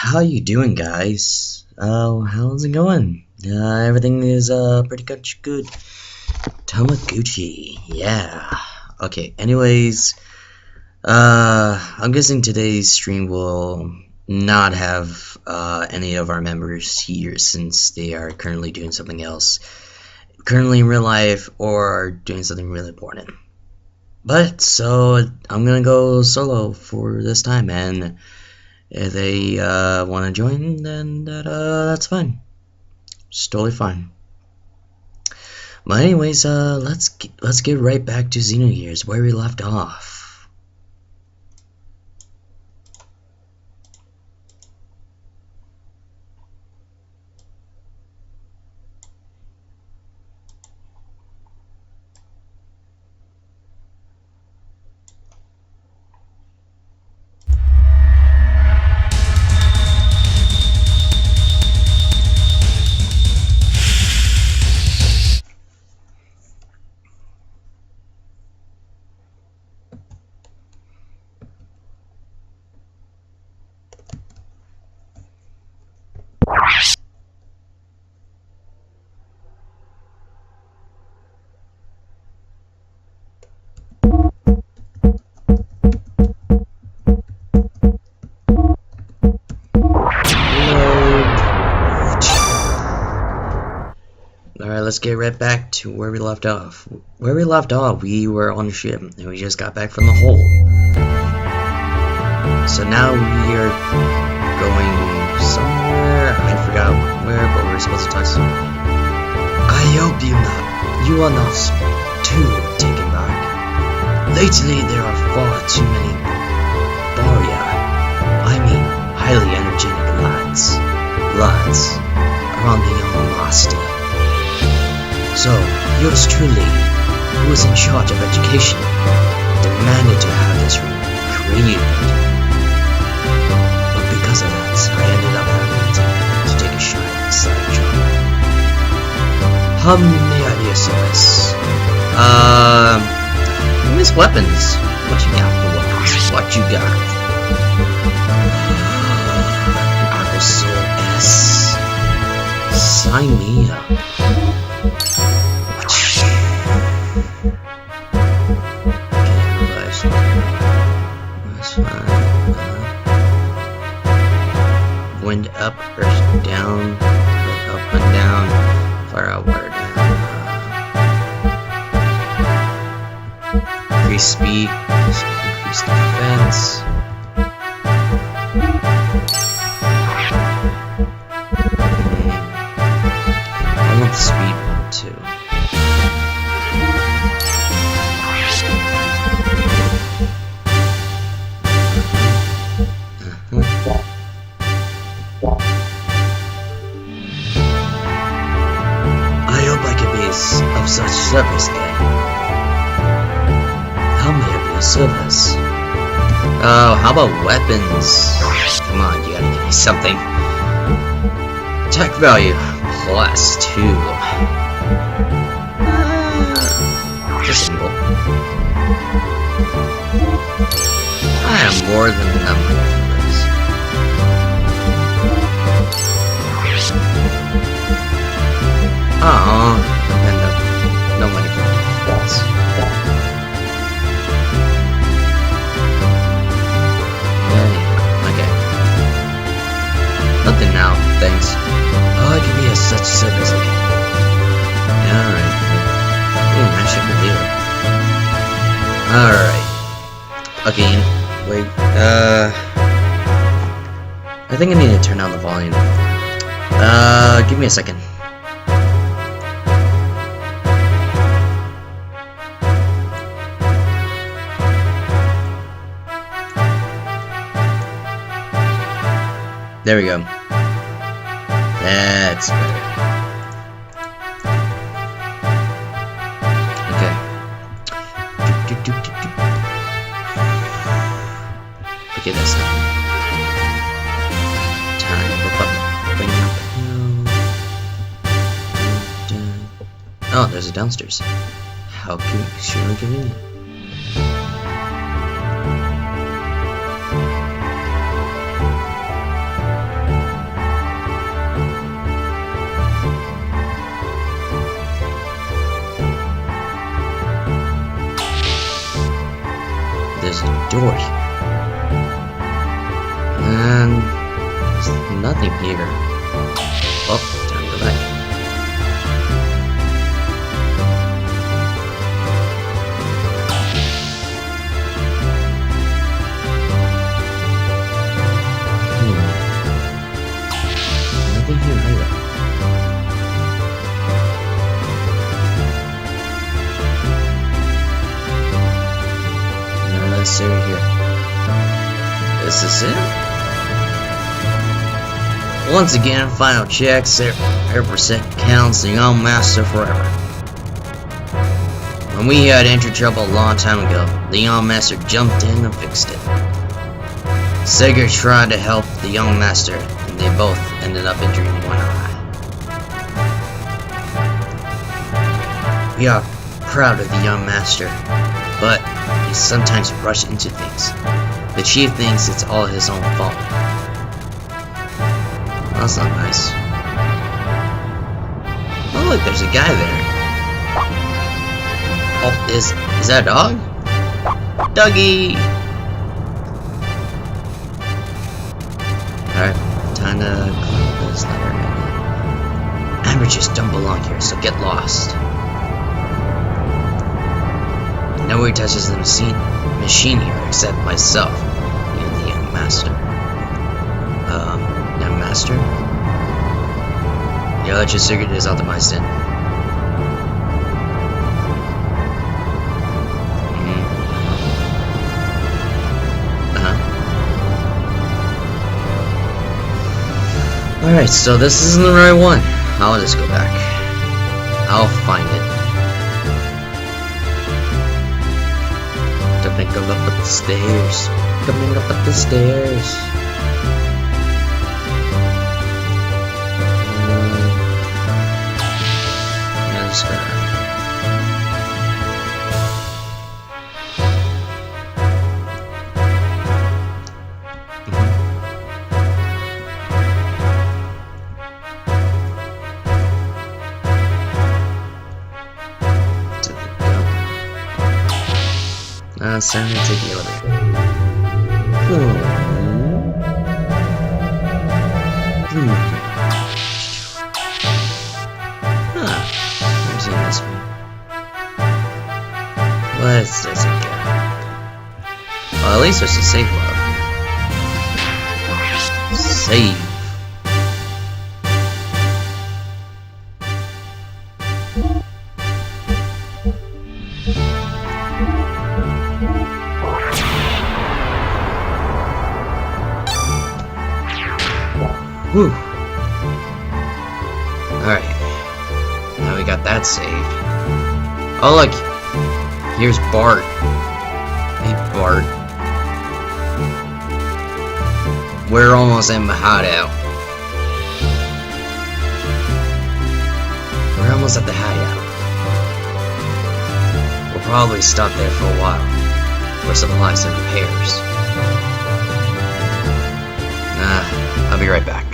How you doing, guys? How's it going? Everything is pretty good. Tamaguchi, yeah. Okay. Anyways, I'm guessing today's stream will not have any of our members here since they are currently doing something else, currently in real life, or doing something really important. But so I'm gonna go solo for this time, and if they want to join, then that's fine. It's totally fine. But anyways, let's get right back to Xenogears, where we left off. Alright, let's get right back to where we left off. Where we left off, we were on a ship, and we just got back from the hole. So now we are going somewhere. I forgot where, but we're supposed to talk to someone. I hope you are not too taken back. Lately, there are far too many highly energetic lads around the young master. So, yours truly, who was in charge of education, demanded to have this room created. But because of that, I ended up having to take a side job. How may I be of service? Miss Weapons. What you got for weapons? What you got? Soul S. Sign me up. Wind up, earth down, earth up and down, fire outward. Increase speed, increase defense. I want the speed one too. I hope I can be of such service again. How may I be of service? Oh, how about weapons? Come on, you gotta give me something. Tech value +2. Just simple. I am more than enough money for this. Oh, and no money for this. Okay. Nothing now, thanks. Oh, I can be of such service again. Yeah, alright. I should believe it. Alright. Okay, wait. I think I need to turn down the volume. Give me a second. There we go. That's better. Okay. Okay, that's done. Oh, there's a downstairs. How extremely convenient. door. And there's nothing here. Oh, time to go back. Nothing here either. Let's see here. Is this it? Once again, final checks. Every percent counts. The young master forever. When we had entered trouble a long time ago, the young master jumped in and fixed it. Sager tried to help the young master, and they both ended up injuring one eye. We are proud of the young master, but he sometimes rushes into things. The chief thinks it's all his own fault. That's not nice. Oh look, there's a guy there. Oh, is that a dog? Doggy! Alright, time to climb this ladder. Amateurs don't belong here, so get lost. Nobody touches the machine here except myself and the young master. Young master? The electric circuit is optimized in. Alright, so this isn't the right one. I'll just go back. I'll find it. Coming up the stairs. Coming up the stairs. Yeah, just gotta. It's time to take the elevator. I've seen this one. What does it get? Well, at least there's a save log. Save. Whew. Alright. Now we got that saved. Oh look! Here's Bart. Hey Bart. We're almost in the hideout. We're almost at the hideout. We'll probably stop there for a while. For supplies and repairs. I'll be right back.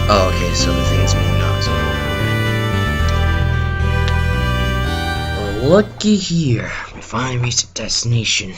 Oh, okay, so the thing's moving on. Well, looky here. We finally reached the destination.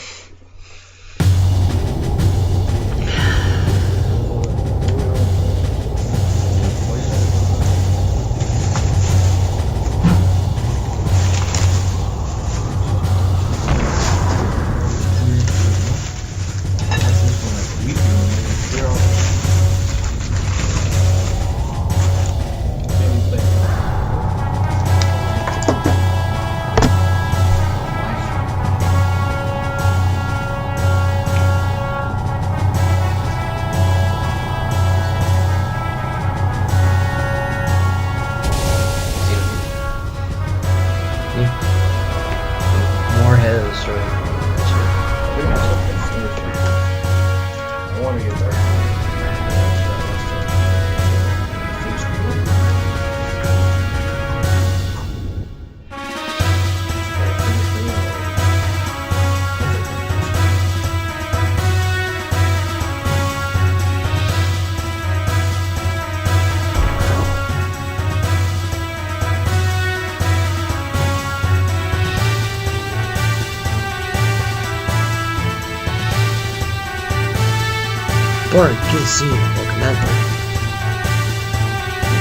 Bart, good to see you. Welcome back, Bart.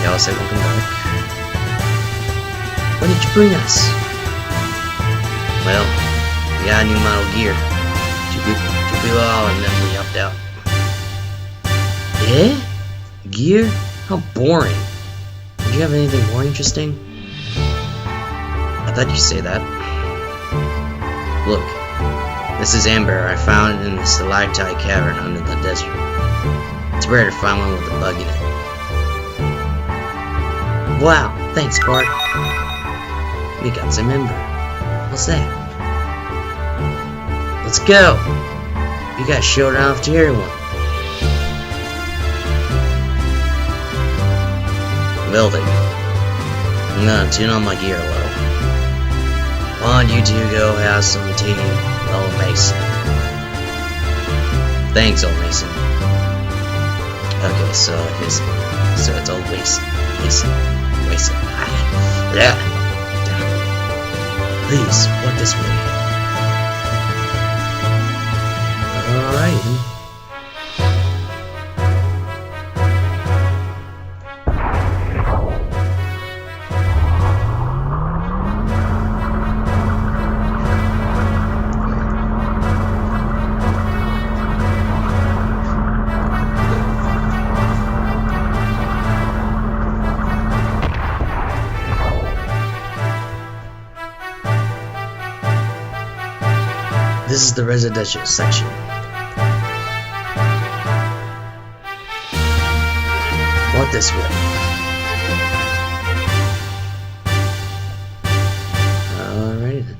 Yeah, I'll say welcome back. What did you bring us? Well, we got a new model gear. Two people all, and then we hopped out. Eh? Gear? How boring. Did you have anything more interesting? I thought you'd say that. Look, this is amber I found in the stalactite cavern under the desert. It's rare to find one with a bug in it. Wow, thanks, Bart. We got some amber. What's that? Let's go! You guys showed it off to everyone. Well then, I'm gonna tune on my gear a little. Why don't you two go have some tea, old Mason? Thanks, old Mason. Okay, so it's old Mason. Yeah. Please, walk this way. Alright. This is the residential section. Walk this way. Alright then.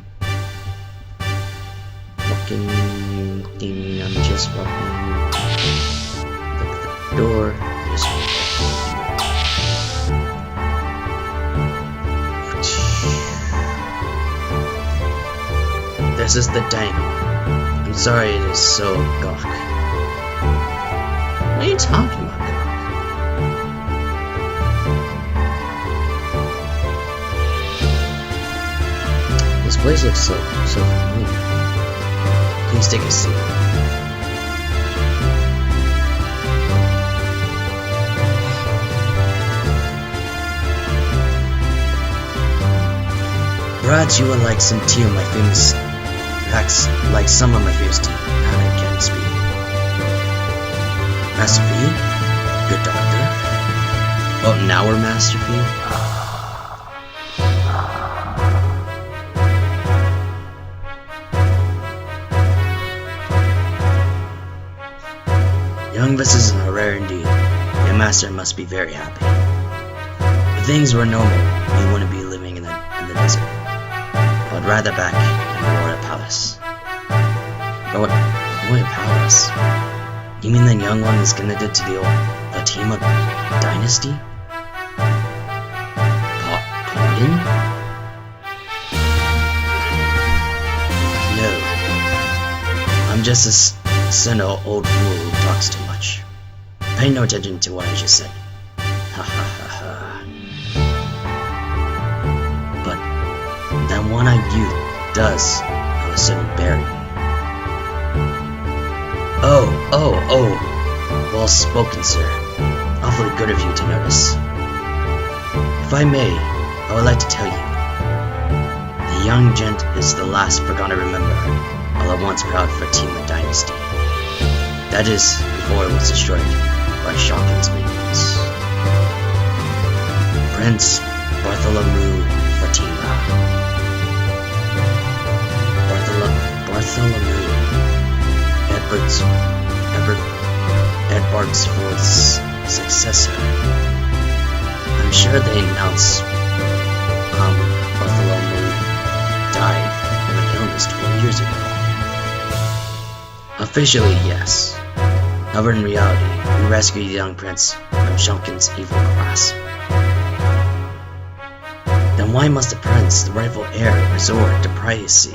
Walking, I'm just walking. Look at the door. Just This is the dino. I'm sorry it is so gawk. What are you talking about, gawk? This place looks so familiar. Please take a seat. Perhaps you would like some tea on my famous F.O.X, like some of my famous tea, and I can't speak. Master V? Good doctor. Oh, now we're Master V? Young visitors are rare indeed. Your master must be very happy. If things were normal, we wouldn't be living in the desert. But rather back in the royal palace. Royal palace? You mean the young one is connected to the old Fatima dynasty? Pardon? No. I'm just a son of old fool who talks too much. Pay no attention to what I just said. Ha ha ha ha. But that one-eyed youth does have a certain bearing. Oh. Well spoken, sir. Awfully good of you to notice. If I may, I would like to tell you. The young gent is the last forgotten remember of the once proud Fatima dynasty. That is, before it was destroyed by Shawkin's minions. Prince Bartholomew Fatima. Bartholomew. Edward's fourth successor. I'm sure they announced Bartholomew died of an illness 12 years ago. Officially, yes. However, in reality, we rescued the young prince from Shawkin's evil grasp. Then why must the prince, the rightful heir, resort to piracy?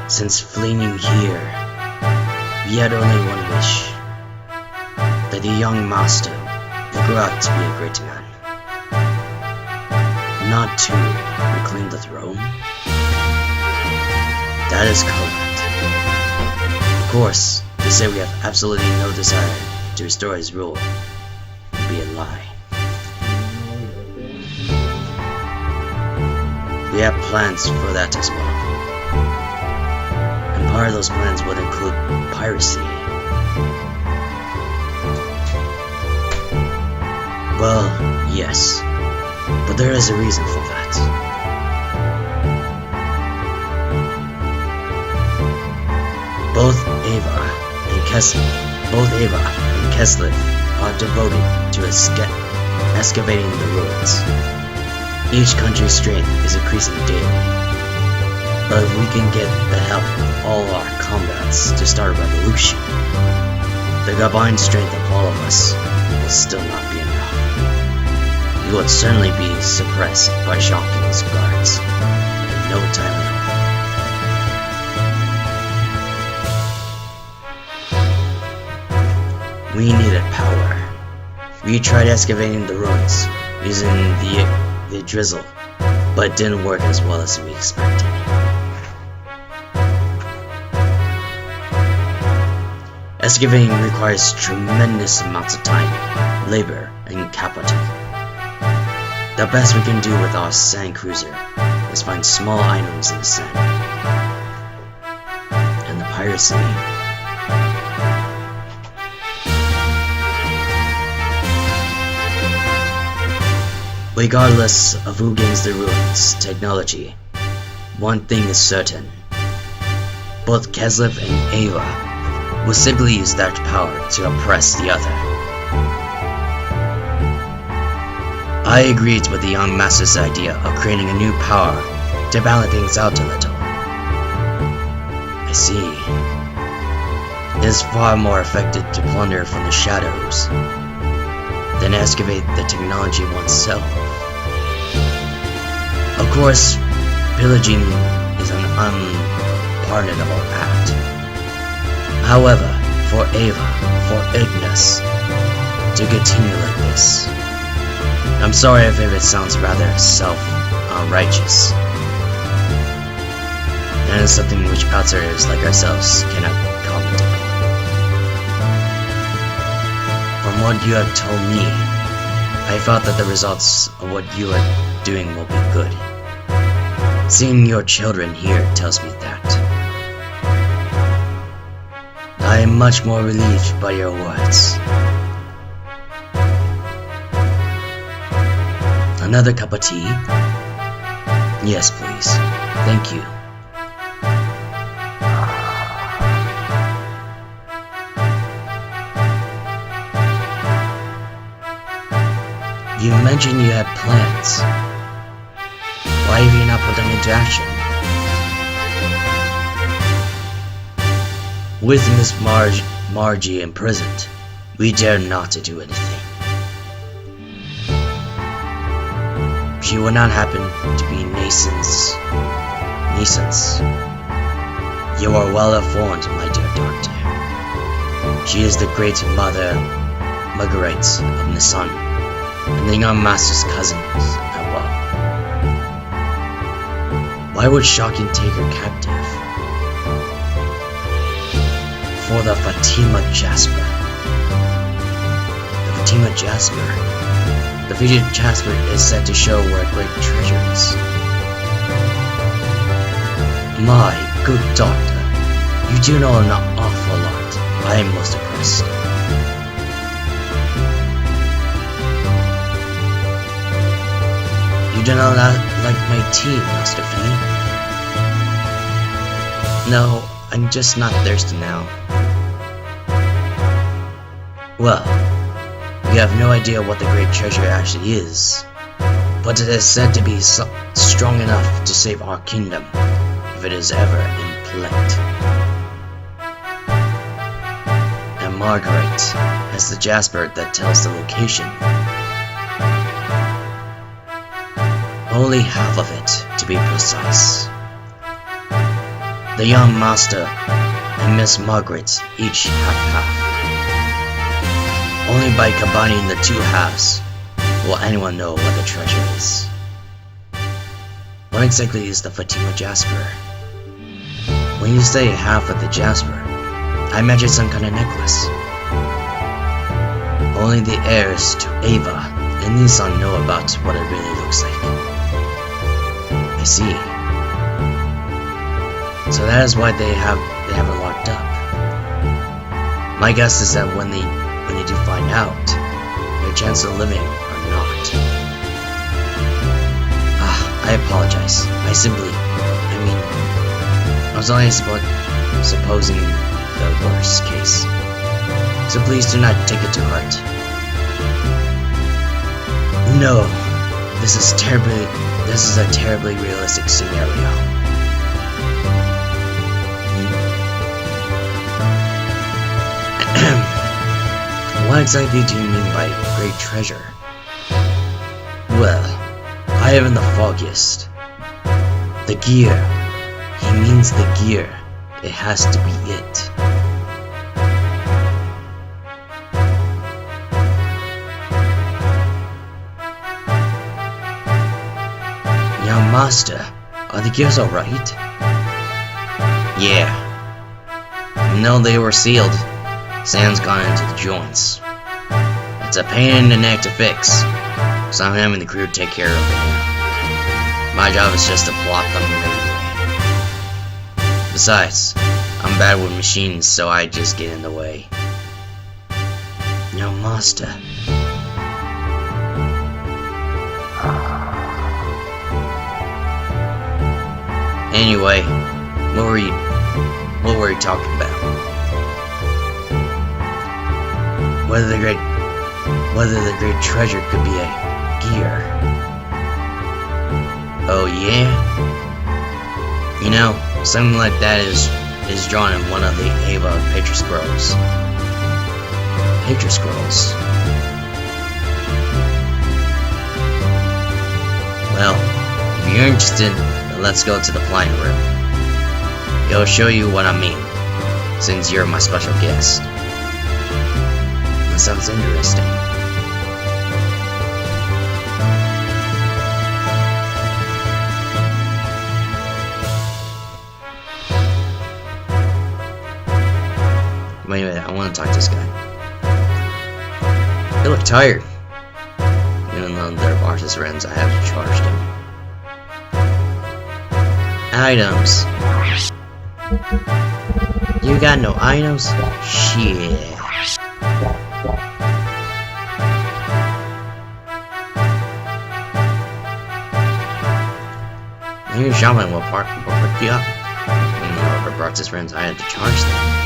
Since fleeing here, we had only one wish, that the young master will grow up to be a great man, not to reclaim the throne. That is correct. Of course, to say we have absolutely no desire to restore his rule would be a lie. We have plans for that as well. And part of those plans would include piracy. Well, yes. But there is a reason for that. Both Ava and Keslev are devoted to excavating the ruins. Each country's strength is increasing daily. But if we can get the help of all our comrades to start a revolution, the combined strength of all of us will still not be enough. We would certainly be suppressed by Shawkin's guards in no time at all. We needed power. We tried excavating the ruins using the drizzle, but it didn't work as well as we expected. Excavating requires tremendous amounts of time, labor, and capital. The best we can do with our sand cruiser is find small items in the sand. And the piracy. Regardless of who gains the ruins technology, one thing is certain. Both Keslev and Ava will simply use that power to oppress the other. I agreed with the young master's idea of creating a new power to balance things out a little. I see. It is far more effective to plunder from the shadows than excavate the technology oneself. Of course, pillaging is an unpardonable act. However, for Ava, for Ignis, to continue like this, I'm sorry if it sounds rather self-righteous. And it's something which outsiders like ourselves cannot comment upon. From what you have told me, I felt that the results of what you are doing will be good. Seeing your children here tells me that. I am much more relieved by your words. Another cup of tea? Yes, please. Thank you. You mentioned you had plans. Why have you not put them into action? With Miss Margie imprisoned, we dare not to do anything. She will not happen to be Nason's. You are well informed, my dear doctor. She is the great mother Margaret of Nisan, and the young master's cousin as well. Why would Shawkin take her captive? For the Fatima Jasper. The Fatima Jasper. The Fatima Jasper is said to show where a great treasure is. My good doctor, you do know an awful lot. I am most impressed. You do not like my tea, Master Fee? No, I'm just not thirsty now. Well, you have no idea what the great treasure actually is, but it is said to be strong enough to save our kingdom if it is ever in plight. And Margaret has the Jasper that tells the location. Only half of it, to be precise. The young master and Miss Margaret each have half. Only by combining the two halves will anyone know what the treasure is. What exactly is the Fatima Jasper? When you say half of the jasper, I imagine some kind of necklace. Only the heirs to Ava and Nissan know about what it really looks like. I see. So that is why they have it locked up. My guess is that when they do find out, their chances of living are not. I apologize. I was only supposing the worst case. So please do not take it to heart. No, this is a terribly realistic scenario. What exactly do you mean by great treasure? Well, I haven't the foggiest. The gear. He means the gear. It has to be it. Young master, are the gears alright? Yeah. No, they were sealed. Sand's gone into the joints. It's a pain in the neck to fix, so I'm having the crew take care of it now. My job is just to plop them away. Besides, I'm bad with machines, so I just get in the way. No, master. Anyway, what were you talking about? Whether the great treasure could be a gear. Oh yeah? You know, something like that is drawn in one of the Ava picture scrolls. Picture scrolls? Well, if you're interested, then let's go to the planning room. It'll show you what I mean, since you're my special guest. That sounds interesting. Wait a minute, I want to talk to this guy. They look tired. Even though they're artisans, I have charged them. Items. You got no items? Shit. Maybe shopping will pick you up. And whoever brought this friends, I had to charge them.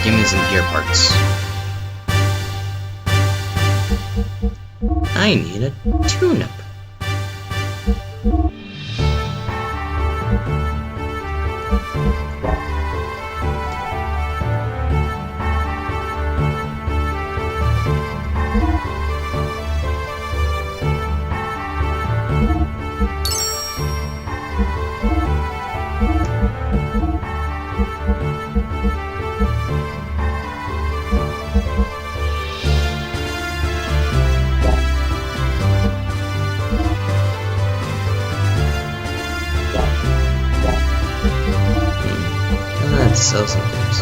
Give me some gear parts. I need a tune-up. Sell some things.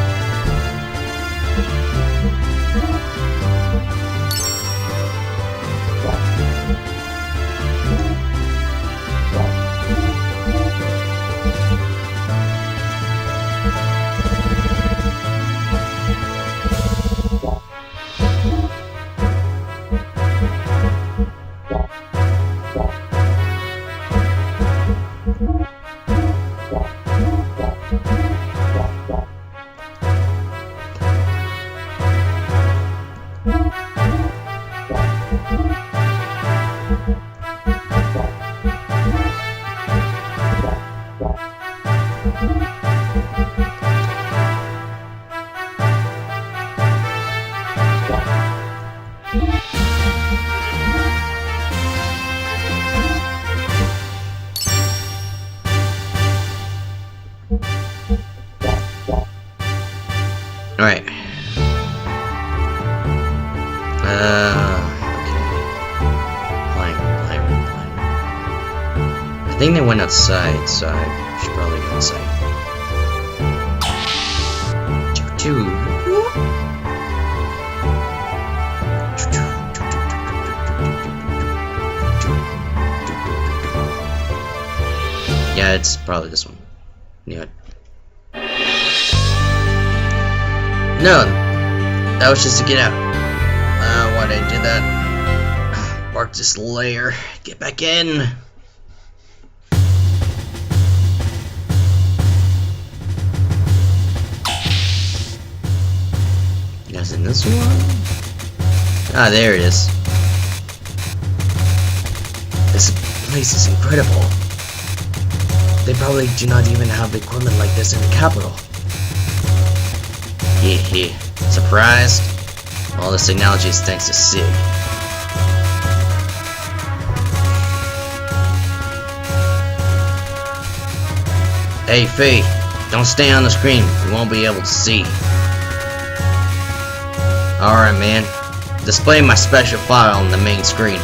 Alright. Okay. Flying. I think they went outside, so I Should probably go inside. Chapter 2. Yeah, it's probably this one. Yeah. No, that was just to get out. Why'd I do that? Mark this layer. Get back in. Guys, in this one? Ah, there it is. This place is incredible. They probably do not even have equipment like this in the capital. Heh. Surprised? All this technology is thanks to Sig. Hey, Faye, don't stay on the screen. We won't be able to see. Alright, man. Display my special file on the main screen.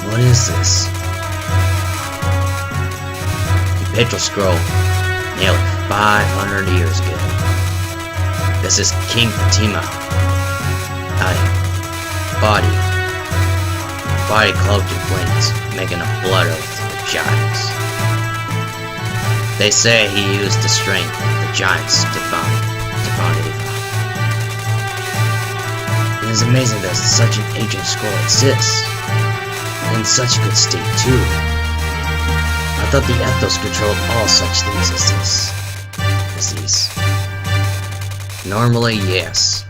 What is this? The Petrol Scroll, nearly 500 years ago. This is King Fatima. Body cloaked in flames, making a blood oath with giants. They say he used the strength of the giants to found Eva. It is amazing that such an ancient scroll exists. In such a good state too. I thought the F.O.X controlled all such things as these. Normally, yes.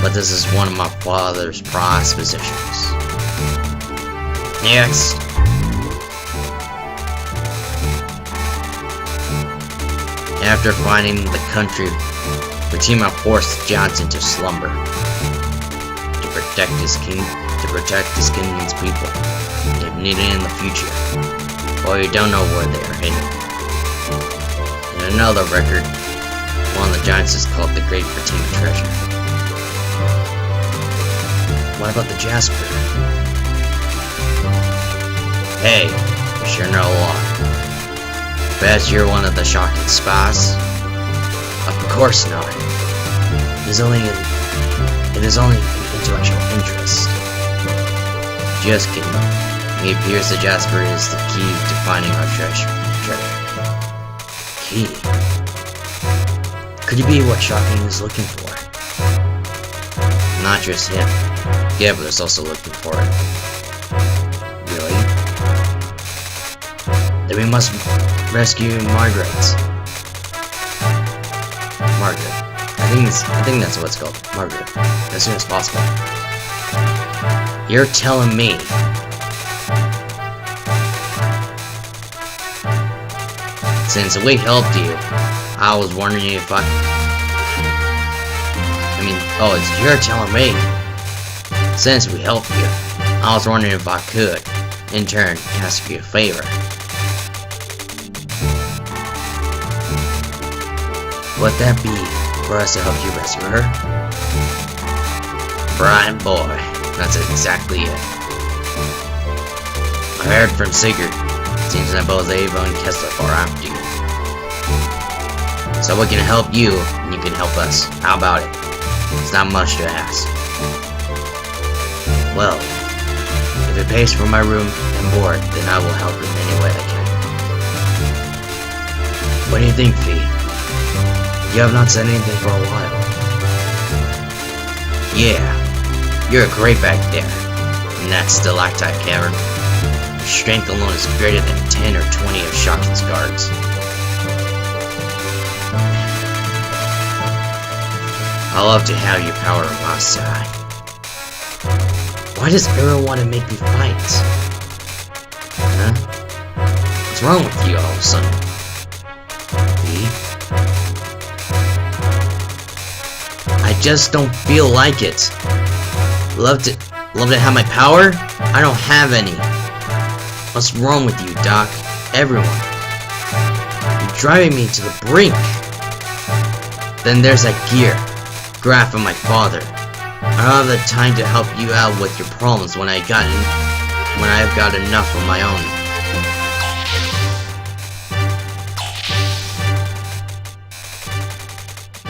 But this is one of my father's prized possessions. Next. After finding the country, Fatima forced Johnson to slumber to protect his kingdom's people, if needed in the future. Well, you don't know where they are hidden. In another record, one of the giants is called the Great Fatima Treasure. What about the Jasper? Hey, you sure know a lot. Bet you're one of the shocking spies? Of course not. It is only an intellectual interest. Just kidding. It appears the Jasper is the key to finding our treasure. Key? Could it be what Shocking is looking for? Not just him. Gabler's also looking for it. Really? Then we must rescue Margaret. I think that's what it's called. Margaret. As soon as possible. You're telling me. Since we helped you, I was wondering if you're telling me. Since we helped you, I was wondering if I could, in turn, ask you a favor. Would that be for us to help you rescue her? Brian boy, that's exactly it. I heard from Sigurd. Seems that both Ava and Kessler are after you. So we can help you, and you can help us. How about it? It's not much to ask. Well, if it pays for my room and board, then I will help in any way I can. What do you think, Fee? You have not said anything for a while. Yeah, you're great back there, in that stalactite cavern. Your strength alone is greater than 10 or 20 of Shocking's guards. I love to have your power on my side. Why does everyone want to make me fight? Huh? What's wrong with you all of a sudden? Me? I just don't feel like it. Love to have my power? I don't have any. What's wrong with you, Doc? Everyone. You driving me to the brink. Then there's that gear, graft from my father. I don't have the time to help you out with your problems when I've got enough of my own.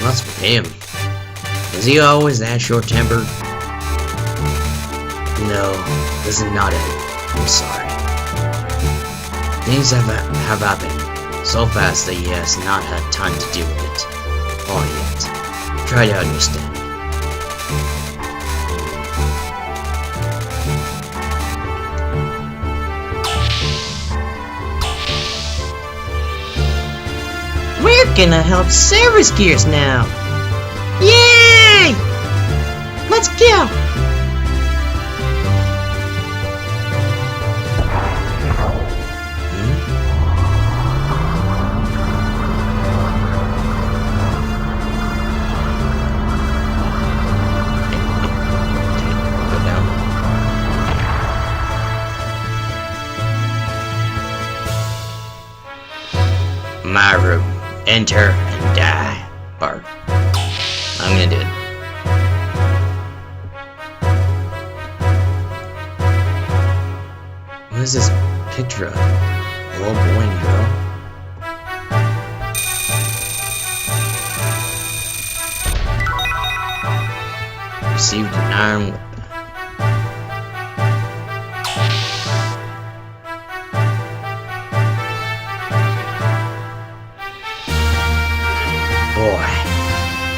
What's with him? Is he always that short-tempered? No, this is not it. I'm sorry. Things have happened so fast that he has not had time to deal with it all yet. Try to understand. We're gonna help service gears now! Yay! Let's go! My room. Enter and die. Or I'm gonna do it. What is this picture of? A little boy and girl? Received an iron weapon.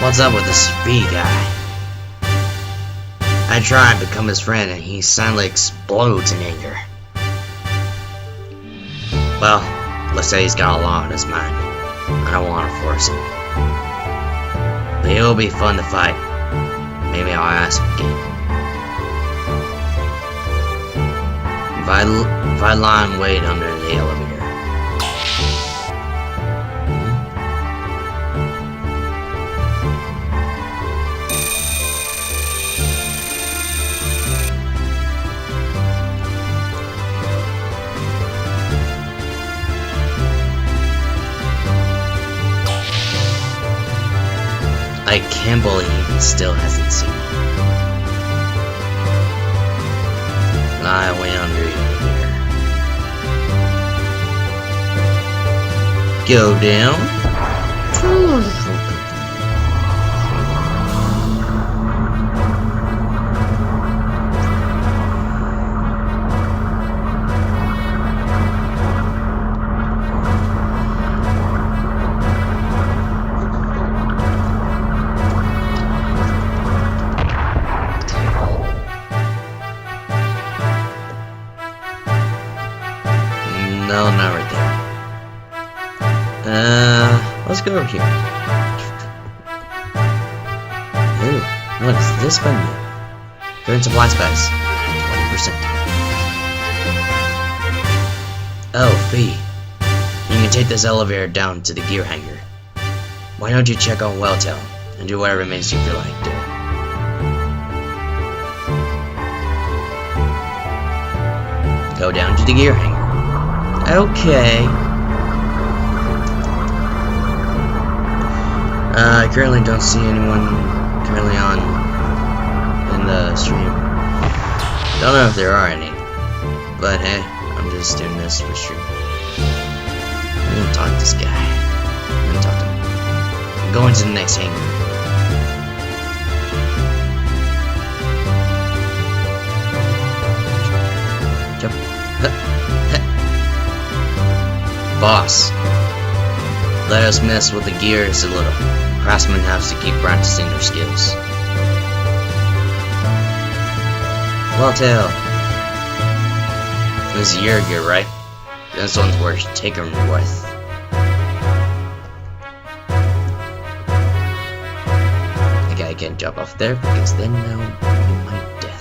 What's up with this speed guy? I try and become his friend and he suddenly explodes in anger. Well, let's say he's got a lot on his mind. I don't want to force him. But it'll be fun to fight. Maybe I'll ask again. If I lie and wait under the elevator. I can't believe he still hasn't seen me. Lie way under you here. Go down. No, not right there. Let's go over here. Ooh, what is this menu? Current supply space, 20%. Oh, fee. You can take this elevator down to the gear hangar. Why don't you check on Welltail and do whatever makes you feel like doing? Go down to the gear hangar. Okay. I currently don't see anyone currently on in the stream. Don't know if there are any, but hey, I'm just doing this for stream. I'm gonna talk to this guy. I'm gonna talk to him. I'm going to the next hangar. Jump. Boss, let us mess with the gears a little. Craftsmen have to keep practicing their skills. Welltail. This is your gear, right? This one's worth taking with. Okay, I can't jump off there because then now I'm my death.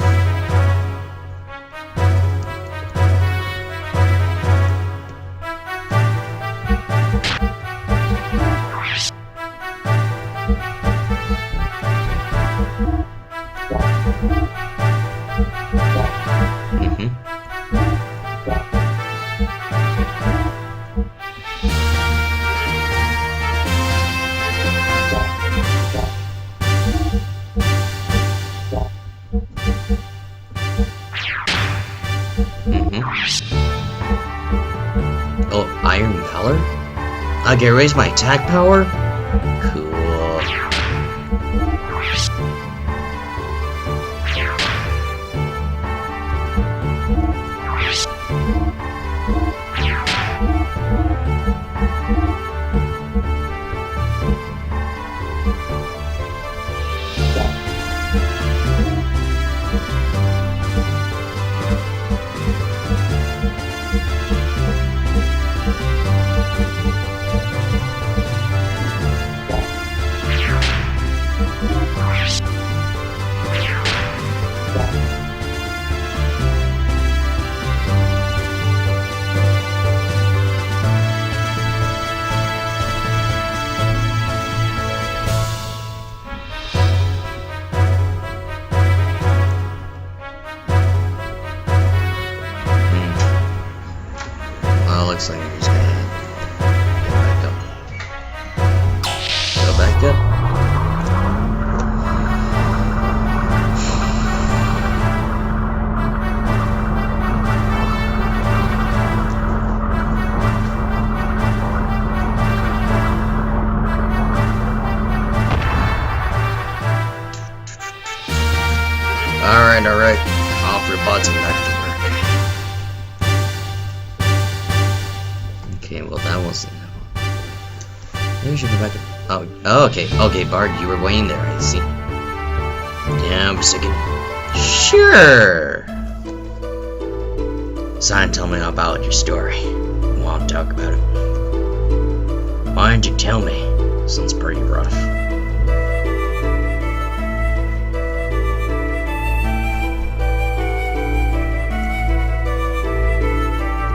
Okay, raise my attack power? Cool. Looks like you're just gonna get back up. Go back up. Alright. Off your butts and back to work. Okay, well that wasn't. Maybe we should go back. Oh, okay, Bard, you were waiting there. I see. Yeah, I'm second. Sure. Sign, tell me about your story. I want to talk about it. Why didn't you tell me? Sounds pretty rough.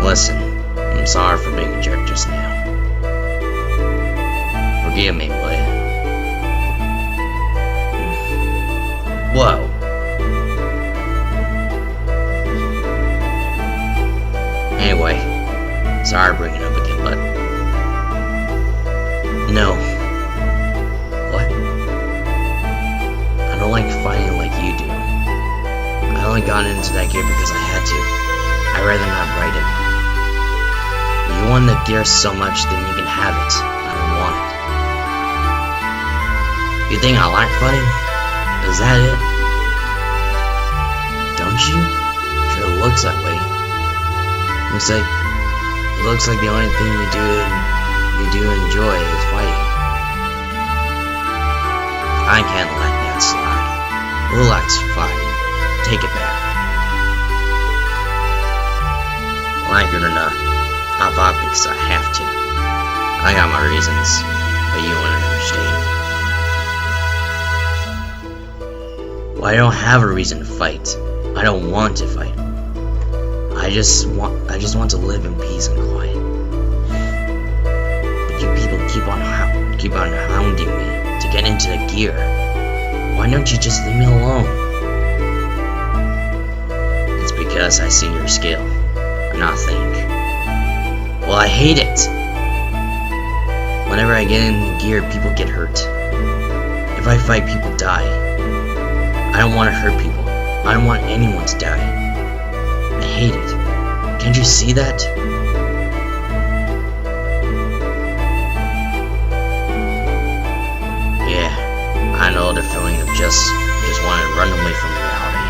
Listen, I'm sorry for being a jerk just now. Forgive me, will you? Whoa. Anyway, sorry for bringing it up again, but... No. What? I don't like fighting like you do. I only got into that gear because I had to. I'd rather not write it. You want the gear so much, then you can have it. I don't want it. You think I like fighting? Is that it? Don't you? Sure looks that way. Looks like the only thing you do enjoy is fighting. I can't let that slide. Relax, fighting. Take it back. Like it or not, I fought because I have to. I got my reasons, but you won't understand. Well, I don't have a reason to fight. I don't want to fight. I just want to live in peace and quiet. But you people keep on hounding me to get into the gear. Why don't you just leave me alone? It's because I see your skill. Not think. Well, I hate it. Whenever I get in gear, people get hurt. If I fight, people die. I don't want to hurt people. I don't want anyone to die. I hate it. Can't you see that? Yeah, I know the feeling of just wanting to run away from reality.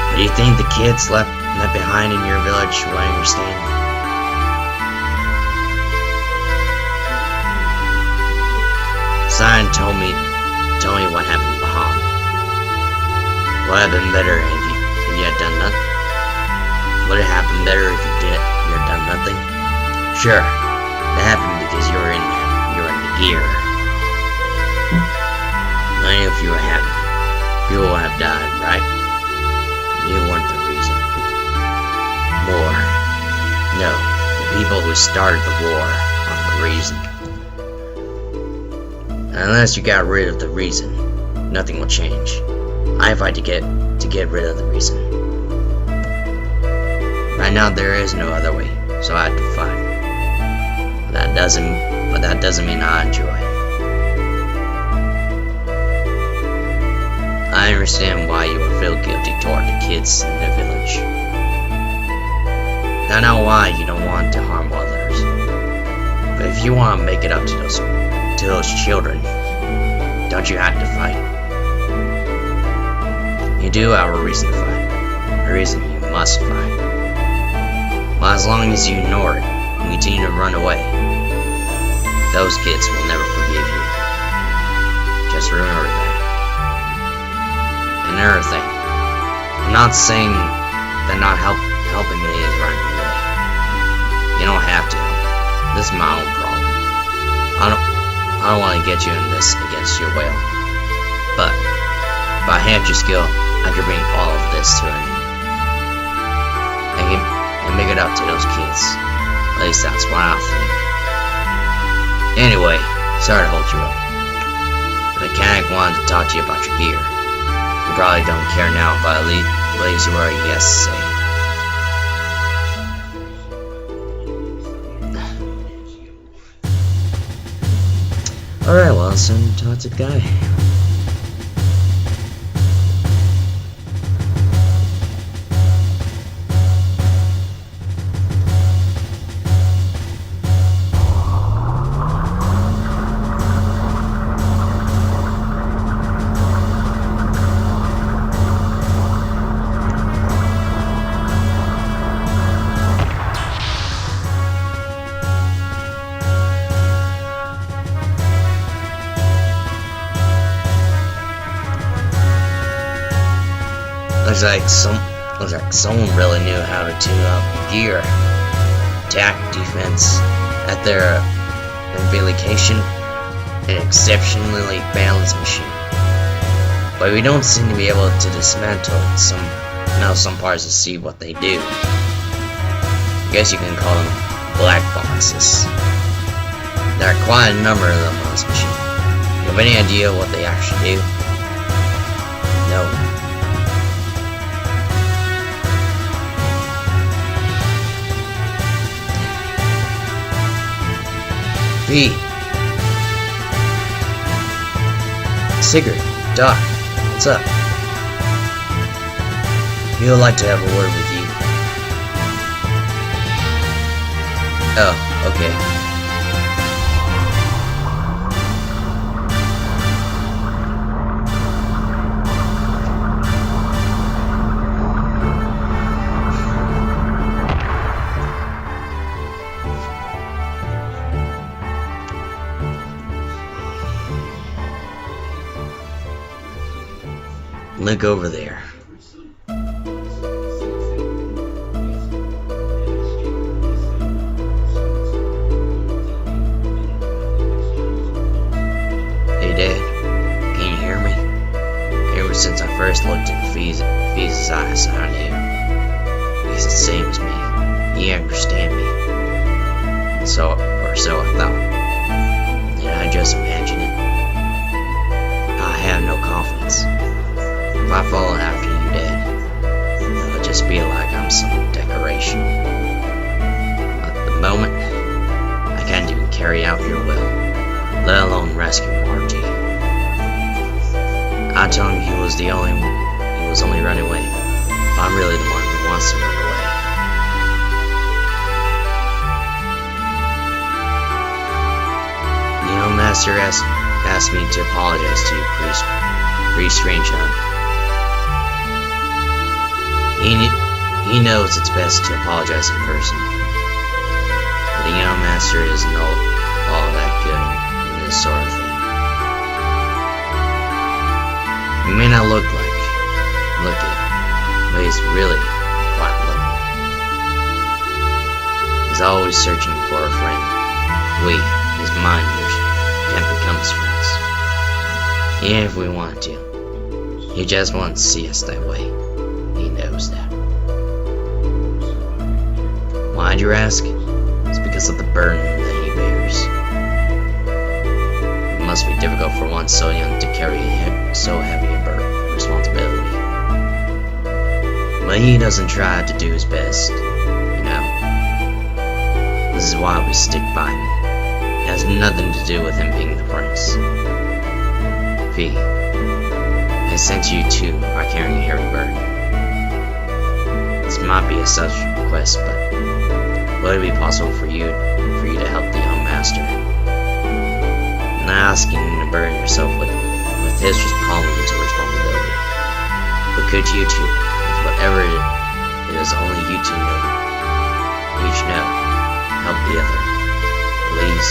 But do you think the kids left behind in your village will understand? Sign told me what happened to Baham. Would have been better if you had done nothing. Would it have been better if you had done nothing? Sure, that happened because you were in the gear. Only if you were happy, people would have died, right? You weren't the reason. War. No, the people who started the war are the reason. Unless you got rid of the reason, nothing will change. I fight to get rid of the reason. Right now there is no other way, so I have to fight. But that doesn't mean I enjoy it. I understand why you would feel guilty toward the kids in the village. I know why you don't want to harm others. But if you want to make it up to those children, don't you have to fight? You do have a reason to fight. A reason you must fight. Well, as long as you ignore it and continue to run away, those kids will never forgive you. Just remember that. Another thing, I'm not saying that not helping me is running away. You don't have to. This is my own problem. I don't want to get you in this against your will. But if I had your skill, I could bring all of this to an end. And make it up to those kids. At least that's what I think. Anyway, sorry to hold you up. The mechanic wanted to talk to you about your gear. You probably don't care now, but at least you were yes to say. Alright, well, it's time to talk to the guy. Looks like someone really knew how to tune up gear, attack, defense at their relocation, an exceptionally balanced machine. But we don't seem to be able to dismantle some parts to see what they do. I guess you can call them black boxes. There are quite a number of them on this machine. You have any idea what they actually do? No. Sigurd, Doc, what's up? We would like to have a word with you. Oh, okay. Look over there. Hey Dad, can you hear me? Ever since I first looked in Fee's eyes, I knew. He's the same as me. He understands me. So I thought. Did I just imagine it? I have no confidence. If I follow after you, Dad, it'll just be like I'm some decoration. At the moment, I can't even carry out your will, let alone rescue Marty. I told him he was only running away. But I'm really the one who wants to run away. The young master asked me to apologize to you, pretty strange, huh? He knows it's best to apologize in person. But the young master isn't all that good in this sort of thing. He may not look it, but he's really quite lovely. He's always searching for a friend. We, his minders, can't become his friends. Even if we want to. He just wants to see us that way. He knows that. Why'd you ask? It's because of the burden that he bears. It must be difficult for one so young to carry so heavy a responsibility. But he doesn't try to do his best, you know. This is why we stick by him. It has nothing to do with him being the prince. V, I sent you too by carrying a heavy burden. This might be a such request, but would it be possible for you to help the young master. Not asking you to burden yourself with his problems or responsibility. But could you two, with whatever it is only you two know, each know, help the other, please?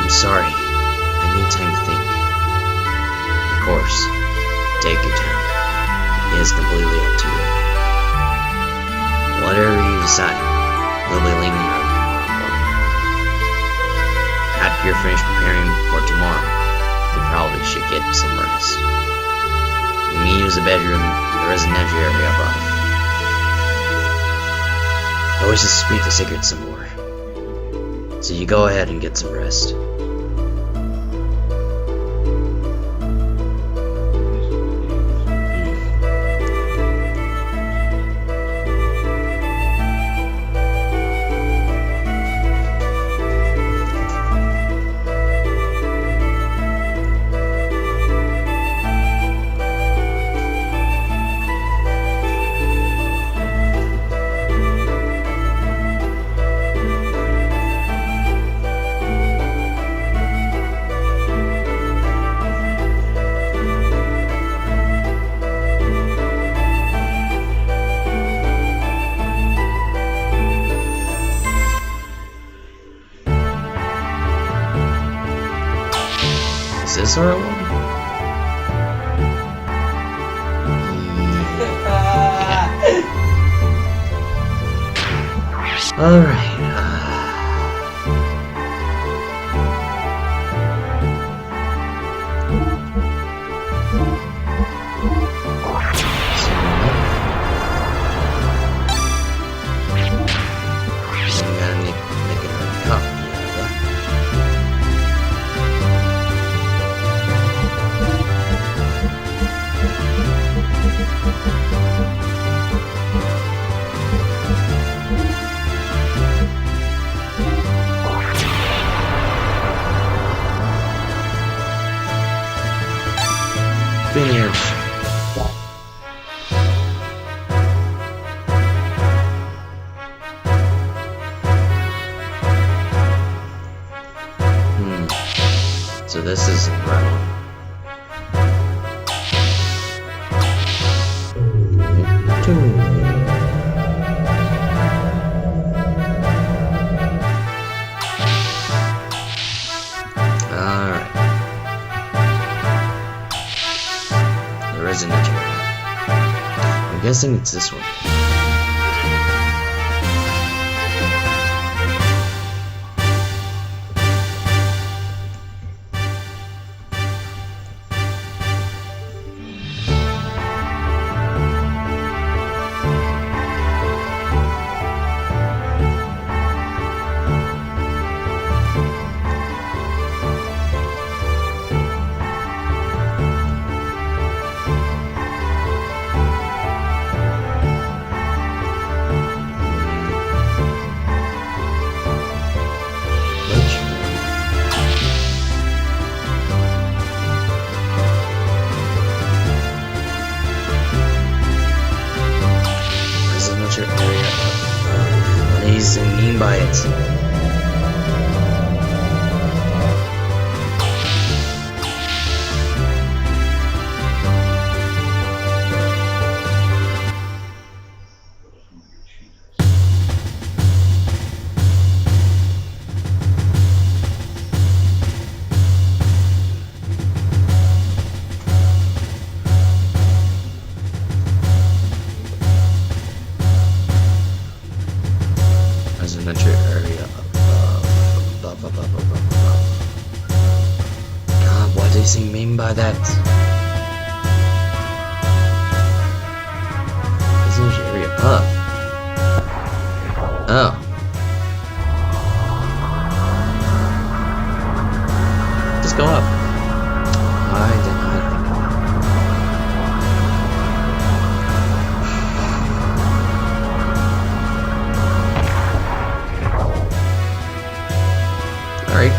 I'm sorry, I need time to think. Of course, take your time. It is completely up to you. Whatever you decide, we'll be leaving early tomorrow morning. After you're finished preparing for tomorrow, you probably should get some rest. You can use the bedroom in the residential area above. I wish to speak the secret some more. So you go ahead and get some rest. Is this our one? Yeah. Alright. Finish. So this is round. Alright. The resident area. I'm guessing it's this one. What does he mean by it? Residential area God, what does he mean by that? Residential area above. Oh. Just go up. I did not. Alright.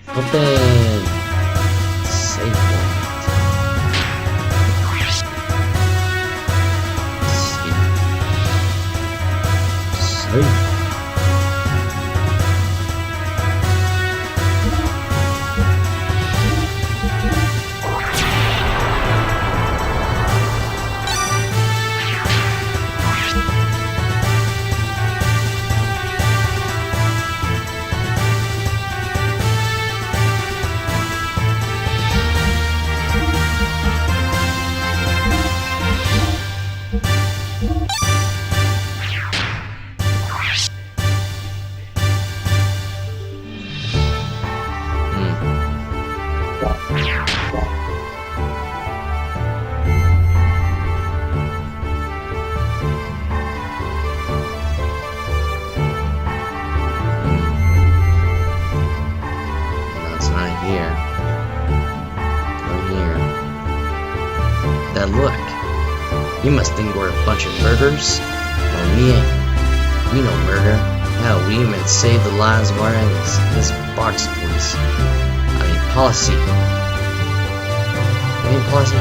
Open. Save point. here. Over here. That look. You must think we're a bunch of murderers? Well, we ain't. We don't murder. Hell, we even save the lives of our enemies. This Bart's police. I mean, policy. You mean policy?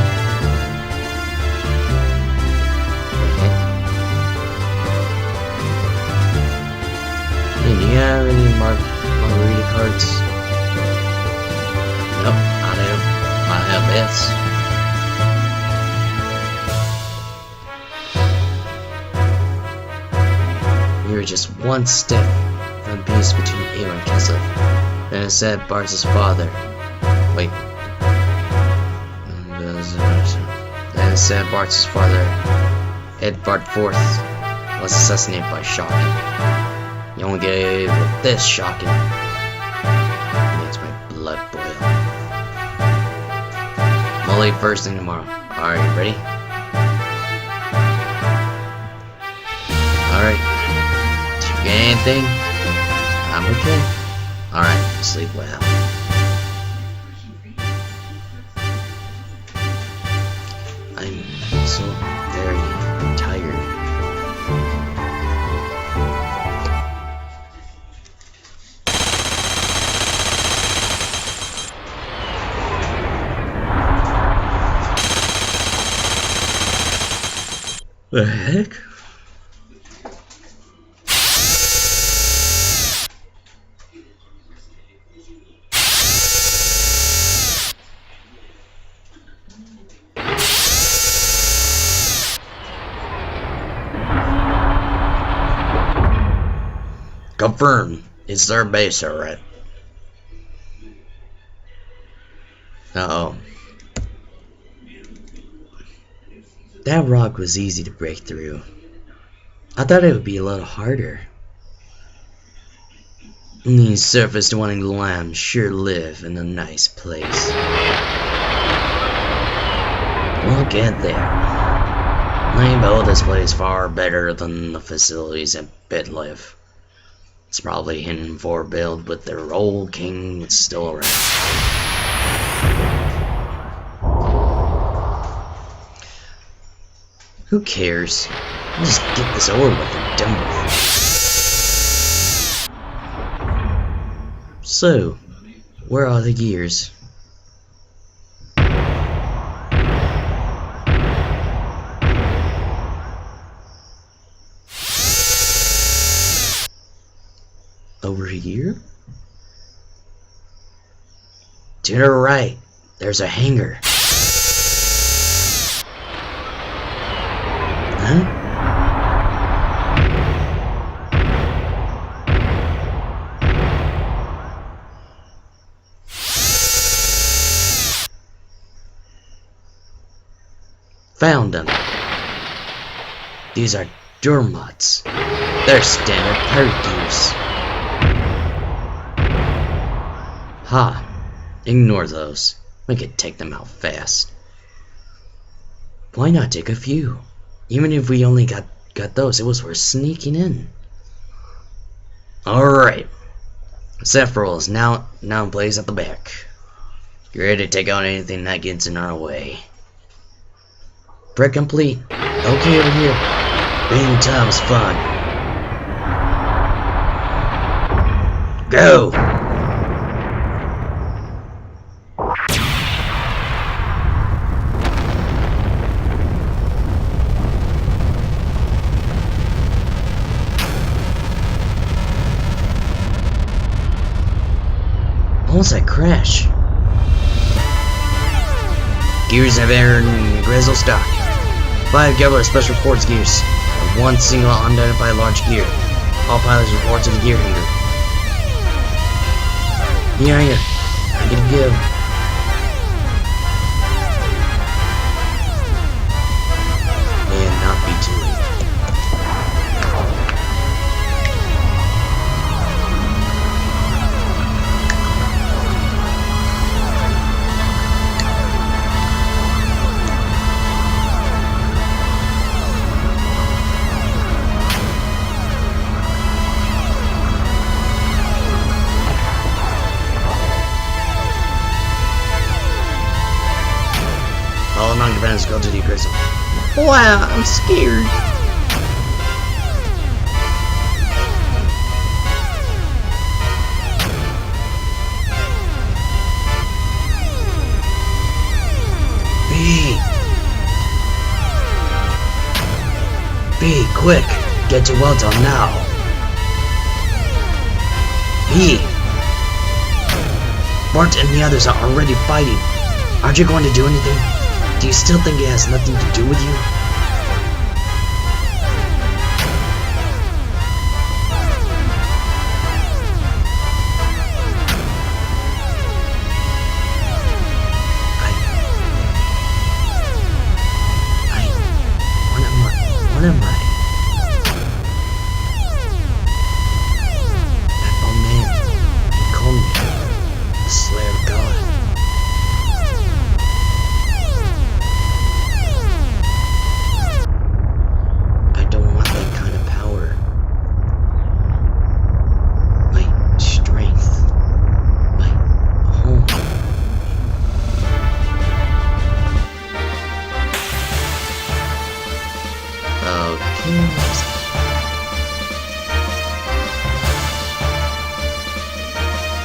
The heck? Hey, do you have any margarita cards? Nope, I do. I have this. We were just one step from peace between Ava and Kessler. Then it said Bart's father. Wait. Then it said Bart's father, Ed Bart IV, was assassinated by Shocking. You only get away with this, Shocking. It makes my blood boil. I'll leave first thing tomorrow. Alright, ready? Alright. Anything? I'm okay. Alright, sleep well. I'm so very tired. The heck? Confirmed. It's their base, alright. Uh-oh. That rock was easy to break through. I thought it would be a little harder. These surface-dwelling lambs sure live in a nice place. Look at that. They built this place far better than the facilities at BitLive. It's probably hidden for build with their old king still around. Who cares? Let's just get this over with and done with it. So, where are the gears? Over here? To the right, there's a hangar. Huh? Found them. These are Durmots. They're standard pirate gears. Ha! Ignore those. We could take them out fast. Why not take a few? Even if we only got those, it was worth sneaking in. Alright. Sephiroth is now in place at the back. You ready to take out anything that gets in our way? Prep complete. Okay, over here. Being time's fun. Go! Almost a crash. Gears have entered Grizzle stock. 5 Gabler Special Force gears. And 1 single unidentified large gear. All pilots report to the gear hangar. Yeah, I gotta go. May it not be too late. defenders go to the aggressive. Wow, I'm scared. B, quick! Get to well done now! B! Bart and the others are already fighting. Aren't you going to do anything? Do you still think it has nothing to do with you? What am I? That old man, he called me the Slayer of God. I don't want that kind of power. My strength. My home.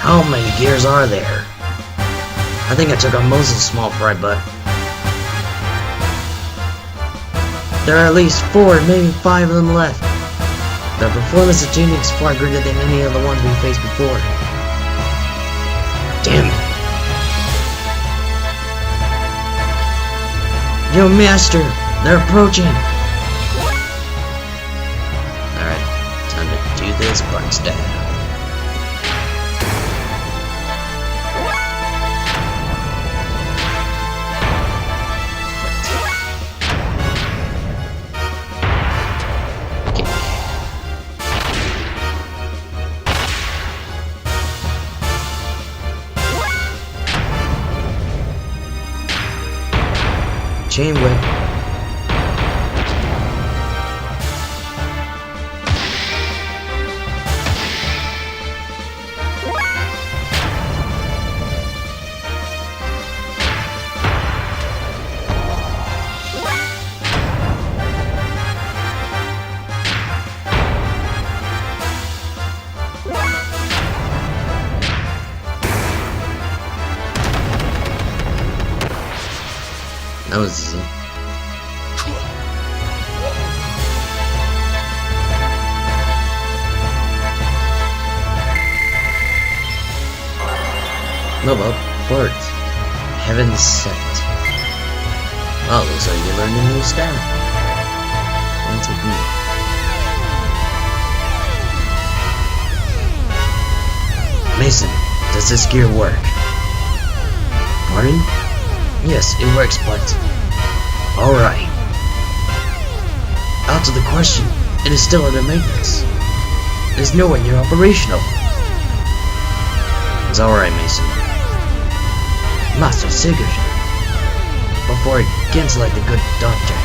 How many gears are there? I think I took out most of the small fry butt. There are at least 4, maybe 5 of them left. Their performance is changing far greater than any of the ones we faced before. Damn it. Yo, Master! They're approaching! Alright, time to do this Bart style. Chain whip. That was easy. Level up, Bart. Heaven Sent. Oh, looks like you learned a new style. One technique. Mason, does this gear work? Pardon? Yes, it works, but... Alright. Out to the question, it is still under maintenance. It is nowhere near operational. It's alright, Mason. Master Sigurd. Before it gets like the good doctor.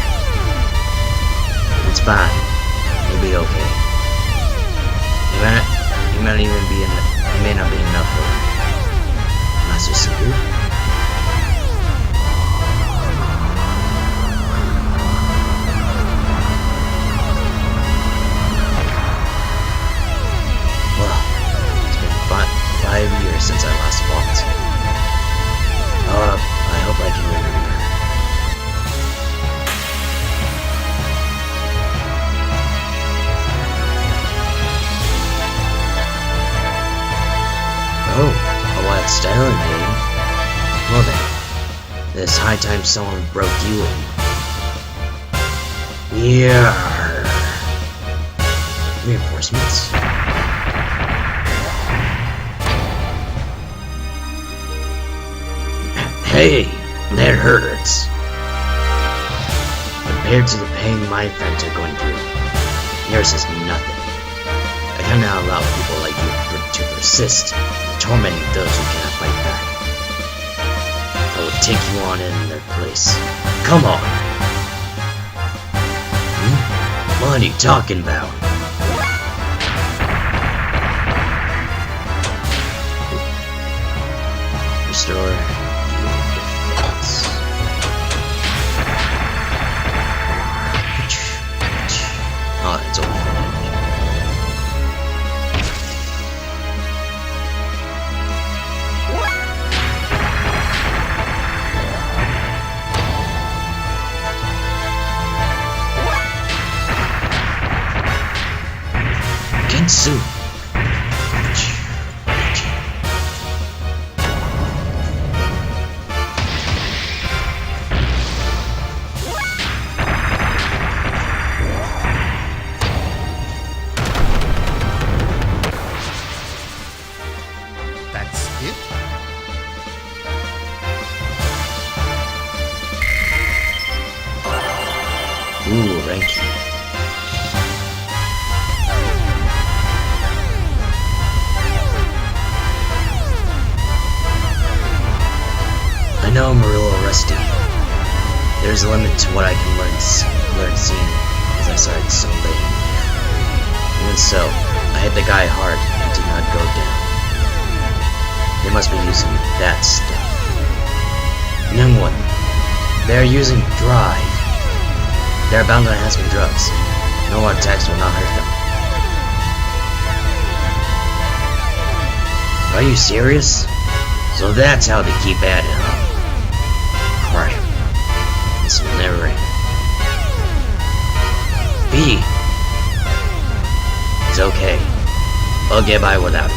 It's fine. You'll be okay. You may not be enough for Master Sigurd. Well, 5 years since I last fought. I hope I can remember. Oh, a wild styling, eh? Well then, it's high time someone broke you in. Yeah. Reinforcements. Hey, that hurts. Compared to the pain my friends are going through, yours is nothing. I cannot allow people like you to persist in tormenting those who cannot fight back. I will take you on in their place. Come on. What are you talking about? Restore. Oh, it's only 4 damage. Gensu! That's it? Ooh, Ranky. I know I'm a little rusty. There's a limit to what I can learn seeing, as I started so late. Even so, I hit the guy hard and did not go down. They must be using that stuff. Young one, they are using drive. They are bound on enhancement drugs. No one attacks will not hurt them. Are you serious? So that's how they keep at it, huh? Crap. This will never end. B. It's okay. I'll get by without it.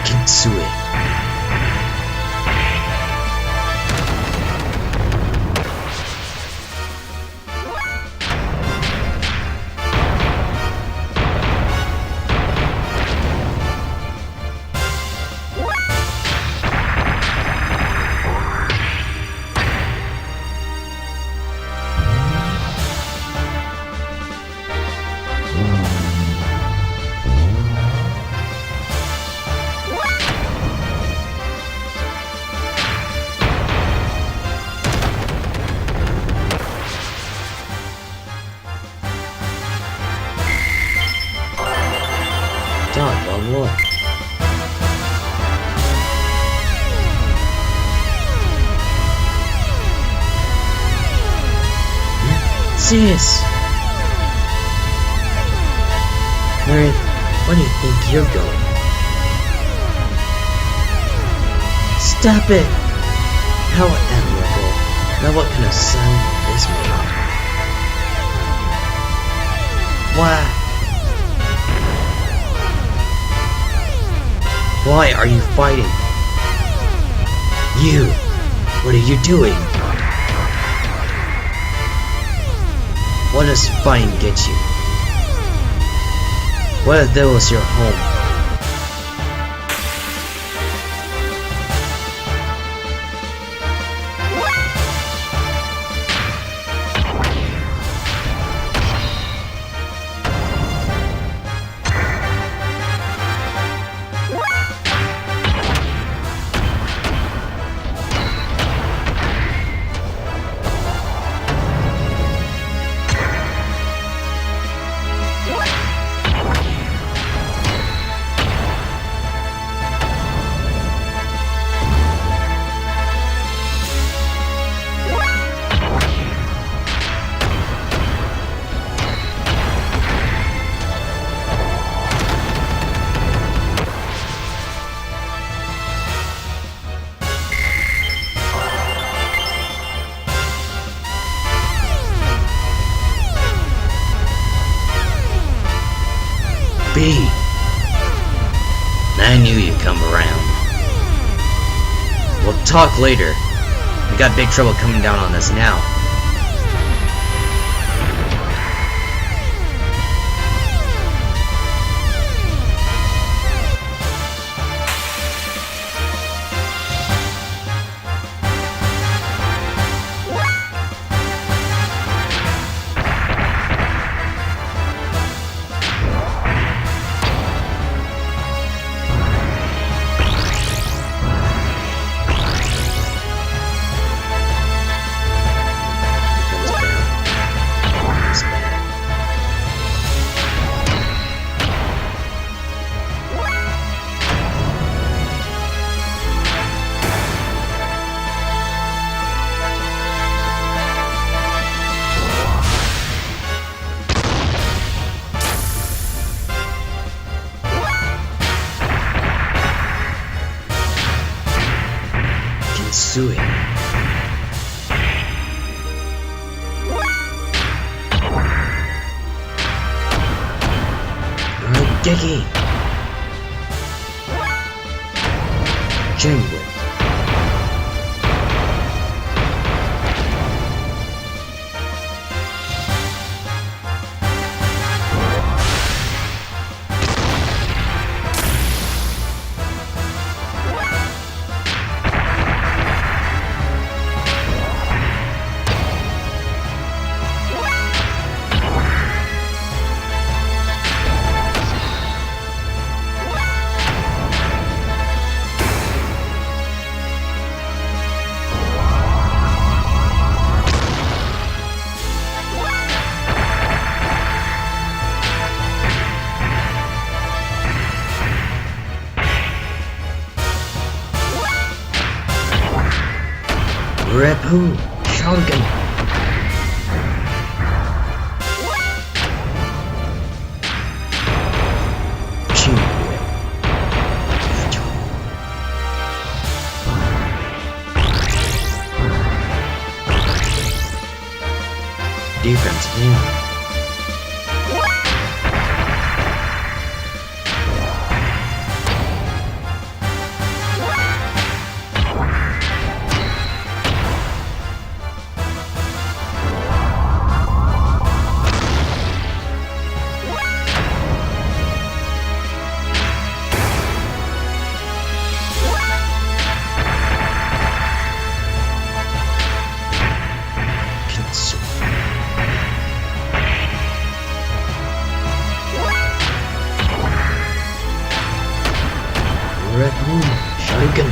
Kitsue. Done, one more. Sis! Meredith, where do you think you're going? Stop it! How admirable. Now what kind of sound is made? Why? Why are you fighting? You! What are you doing? What does fighting get you? What if that was your home? B. I knew you'd come around. We'll talk later. We got big trouble coming down on us now. Sui. Geki. Chin Whip. Repu Shuriken. Chin Whip. Defense, yeah. Red Moon Shuriken.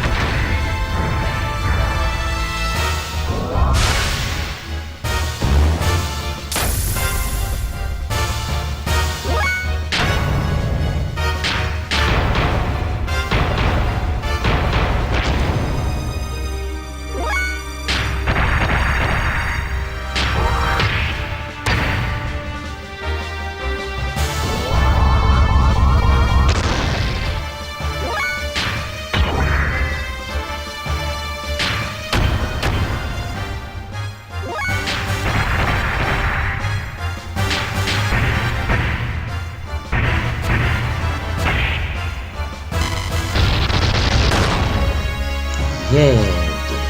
Yeah, dude.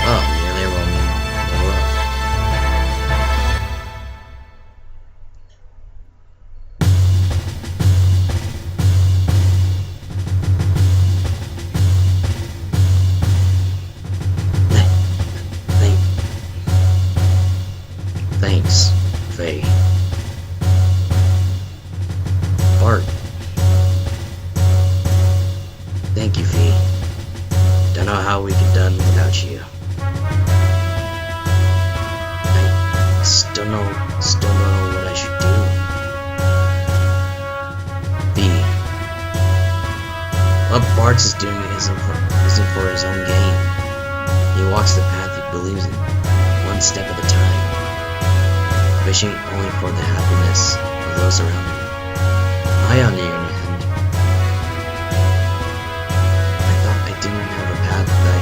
Oh, yeah, they roll me. Thanks, Faye. Bart. Thank you, V. Don't know how we could done without you. I still don't know what I should do. V. What Bart's is doing isn't for his own gain. He walks the path he believes in, one step at a time, wishing only for the happiness of those around him. I, on the other hand, I didn't have a path that I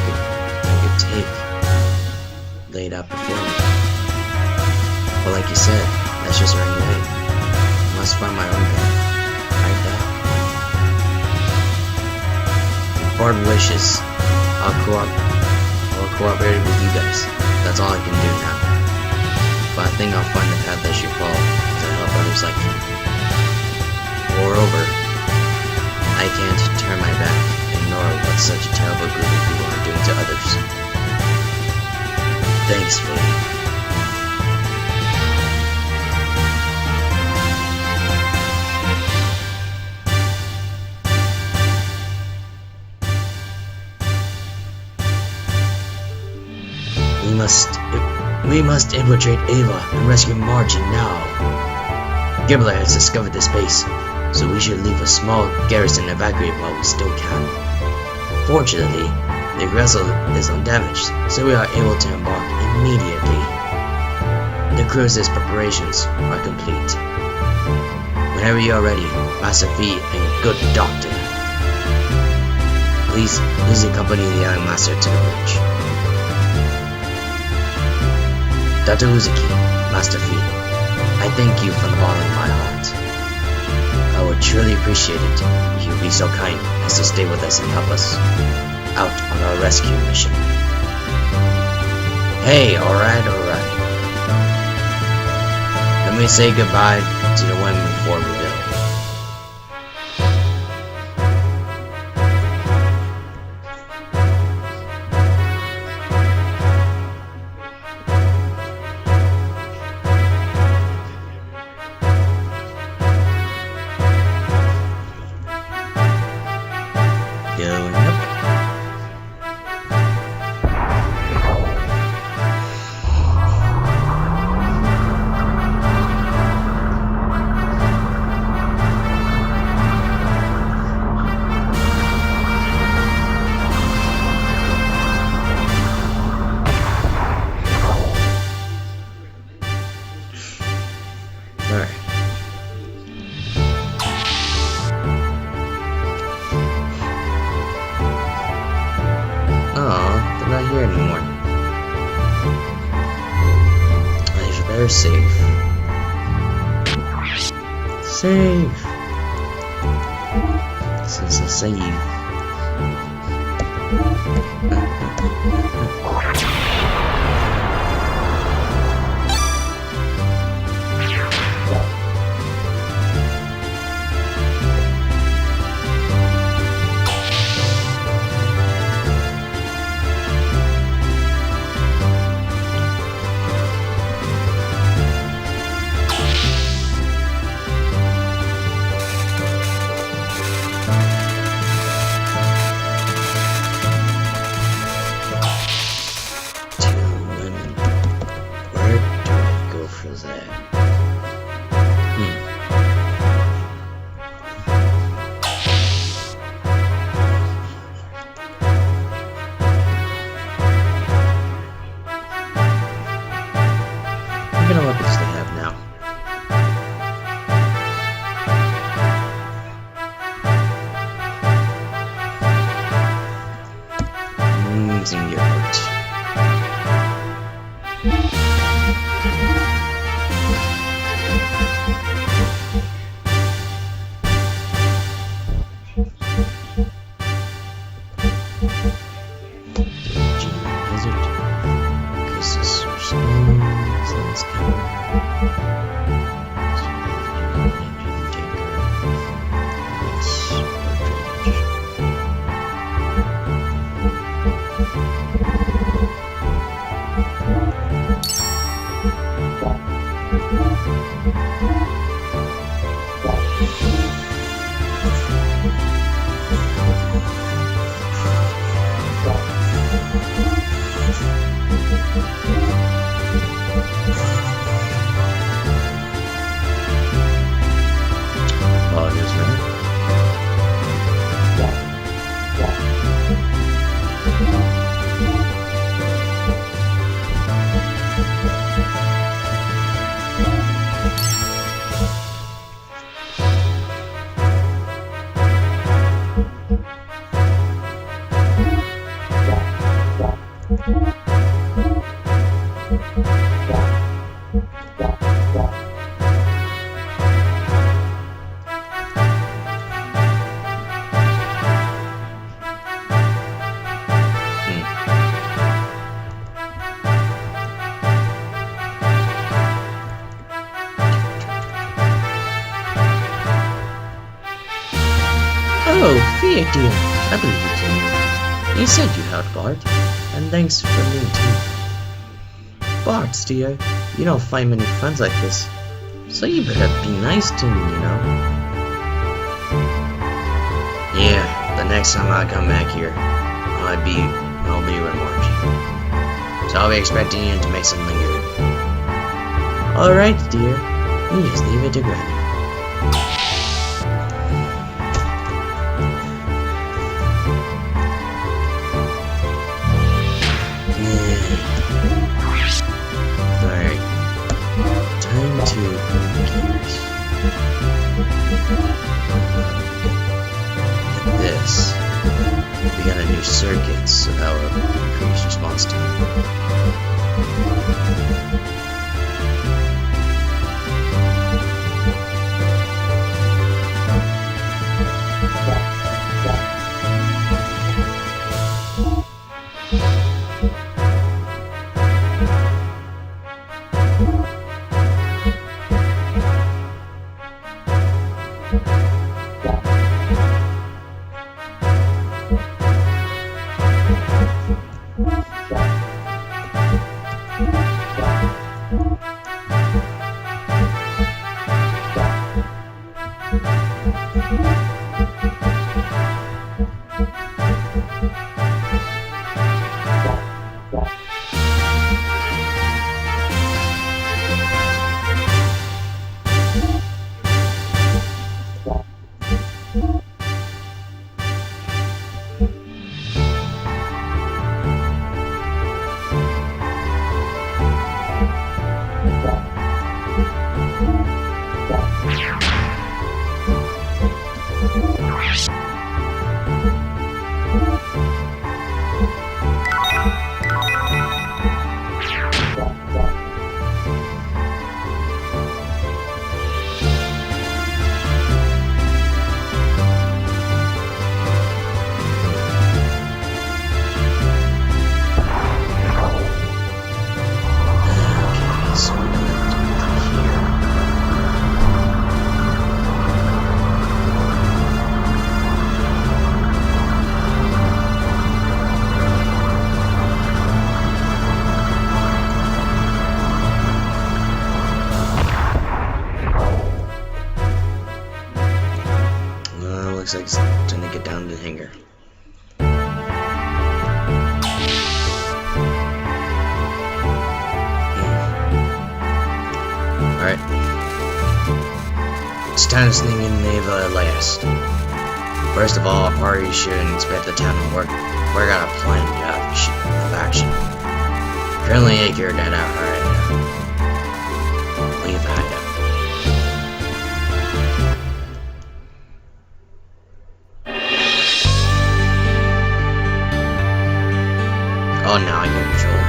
could take laid out before me. But like you said, that's just running away. I must find my own path. Right now. If Bart wishes, I'll cooperate with you guys. That's all I can do now. But I think I'll find the path that should follow to help others like me. Moreover, I can't turn my back and ignore what such a terrible group of people are doing to others. Thanks, Faye. We must infiltrate Ava and rescue Margin now. Gibbler has discovered this base, so we should leave a small garrison evacuate while we still can. Fortunately, the vessel is undamaged, so we are able to embark immediately. The cruise's preparations are complete. Whenever you are ready, Master V and good Doctor. Please accompany the young master to the bridge. Dr. Uzuki, Master Fee, I thank you from the bottom of my heart. I would truly appreciate it if you would be so kind as to stay with us and help us out on our rescue mission. Hey, alright. Let me say goodbye to the women before we go. Going up. Alright. Aw, they're not here anymore. They're safe. Safe! This is a save. What kind of weapons they have now? Zingyard. Oh, Fia dear, I believe you came. You said you helped Bart, and thanks for me too. Bart, dear, you don't find many friends like this, so you better be nice to me, you know. Yeah, the next time I come back here, I'll be with Margie. So I'll be expecting you to make something good. Alright, dear, you just leave it to Granny. This. We got a new circuit, so that will increase response time. Looks like it's time to get down to the hangar. Alright. It's time to sneak in Ava at last. First of all, our party should inspect the town and work out a plan of action. Currently, you're dead out right now. Leave that out. Oh, now I can control it.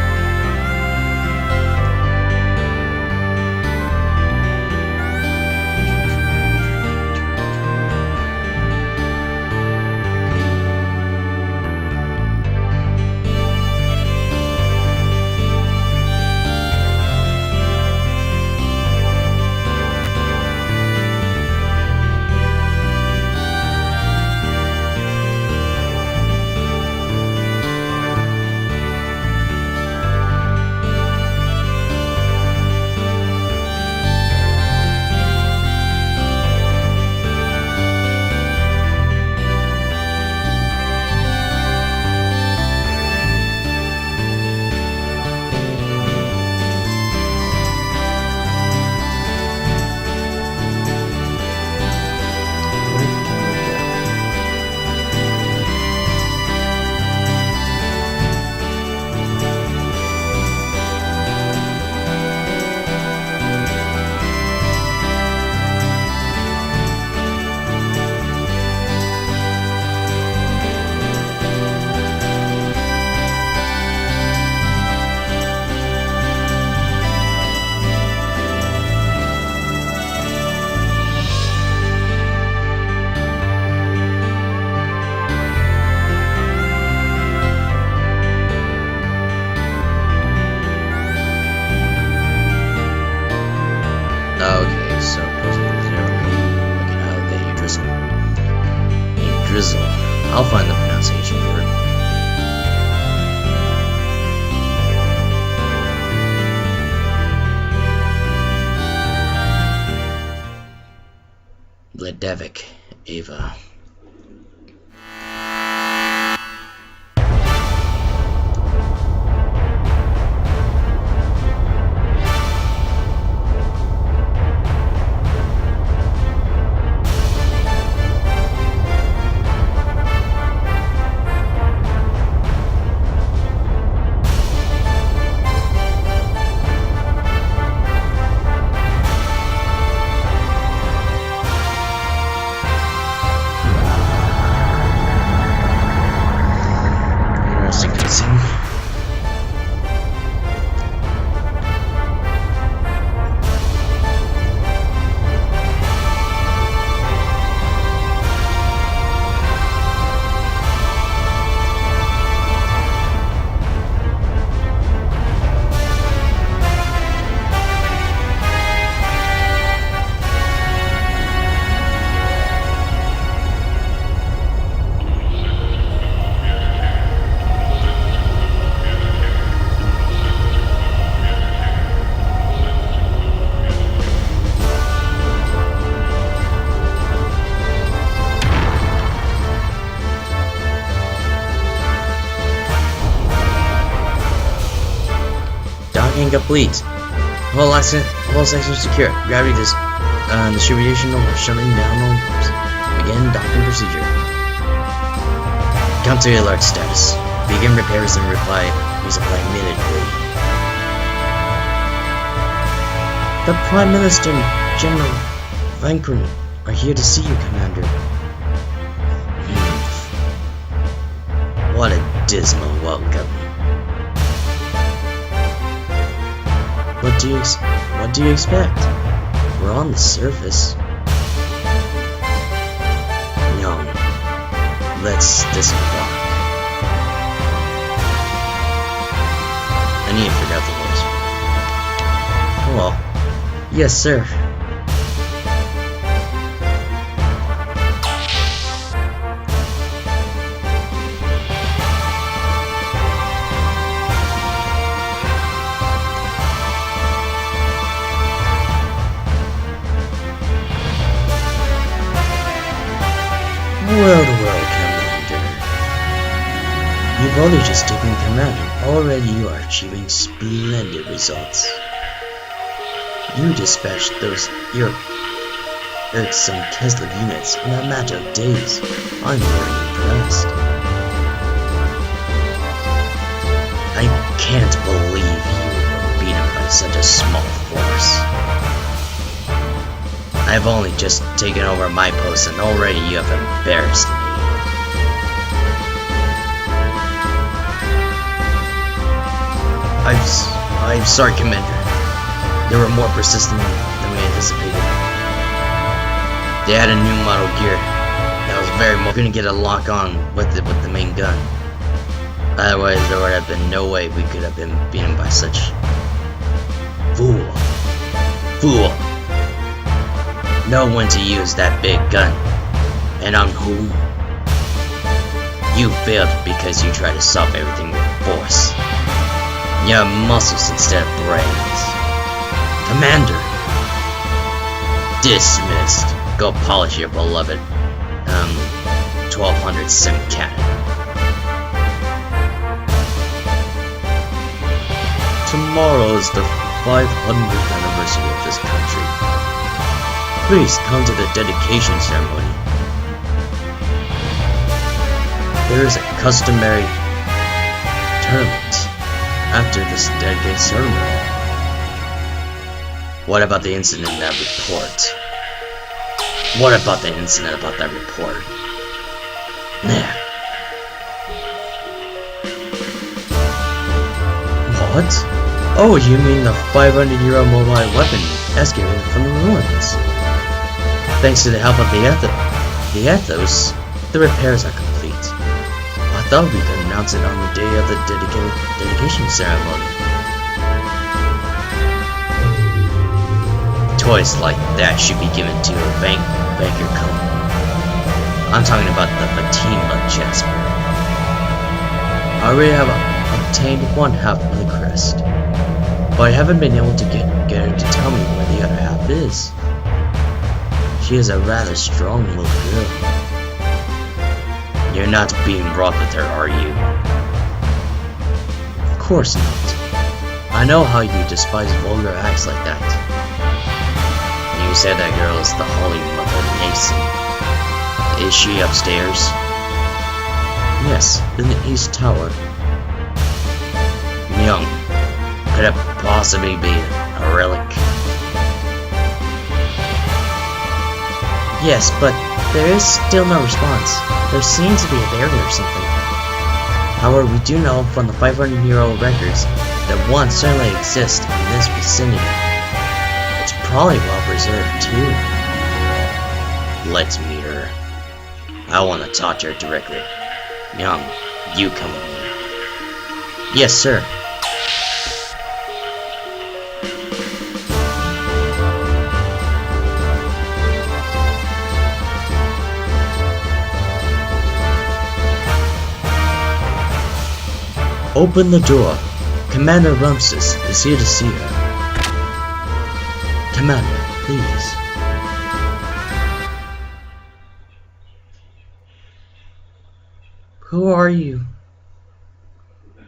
Okay, so looking out there, you drizzle. You drizzle. I'll find the pronunciation for it. Bledevic, Ava. complete. Whole section secure. Gravity distribution or shutting down all doors. Begin docking procedure. Come to alert status. Begin repairs and resupply immediately. The Prime Minister and General Vankran are here to see you, Commander. What a dismal welcome. What do you expect? We're on the surface. Young, let's disembark. I need to figure out the voice. Hello. Yes, sir. Well, Commander. You've only just taken command and already you are achieving splendid results. You dispatched those irksome Keslev units in a matter of days. I'm very impressed. I can't believe you were beaten by such a small force. I've only just taken over my post and already you have embarrassed me. I'm sorry, Commander. They were more persistent than we anticipated. They had a new model gear that was very more gonna get a lock on with the main gun. Otherwise, there would have been no way we could have been beaten by such fool. Know when to use that big gun, and on whom? You failed because you tried to solve everything with force. You have muscles instead of brains. Commander! Dismissed. Go polish your beloved 1200 sim cannon. Tomorrow is the 500th anniversary of this country. Please come to the dedication ceremony. There is a customary tournament after this dedication ceremony. What about the incident in that report? What about the incident about that report? Nah. What? Oh, you mean the 500-year-old mobile weapon excavated from the ruins? Thanks to the help of the Ethos, the repairs are complete. I thought we could announce it on the day of the dedication ceremony. Toys like that should be given to a banker company. I'm talking about the Fatima Jasper. I already have obtained one half of the crest, but I haven't been able to get her to tell me where the other half is. She is a rather strong-willed girl. You're not being brought with her, are you? Of course not. I know how you despise vulgar acts like that. You said that girl is the Holy Mother Mason. Is she upstairs? Yes, in the East Tower. Young, could it possibly be a relic? Yes, but there is still no response. There seems to be a barrier or something. However, we do know from the 500-year-old records that one certainly exists in this vicinity. It's probably well preserved too. Let's meet her. I want to talk to her directly. Young, you come with me. Yes, sir. Open the door. Commander Rumsus is here to see her. Commander, please. Who are you?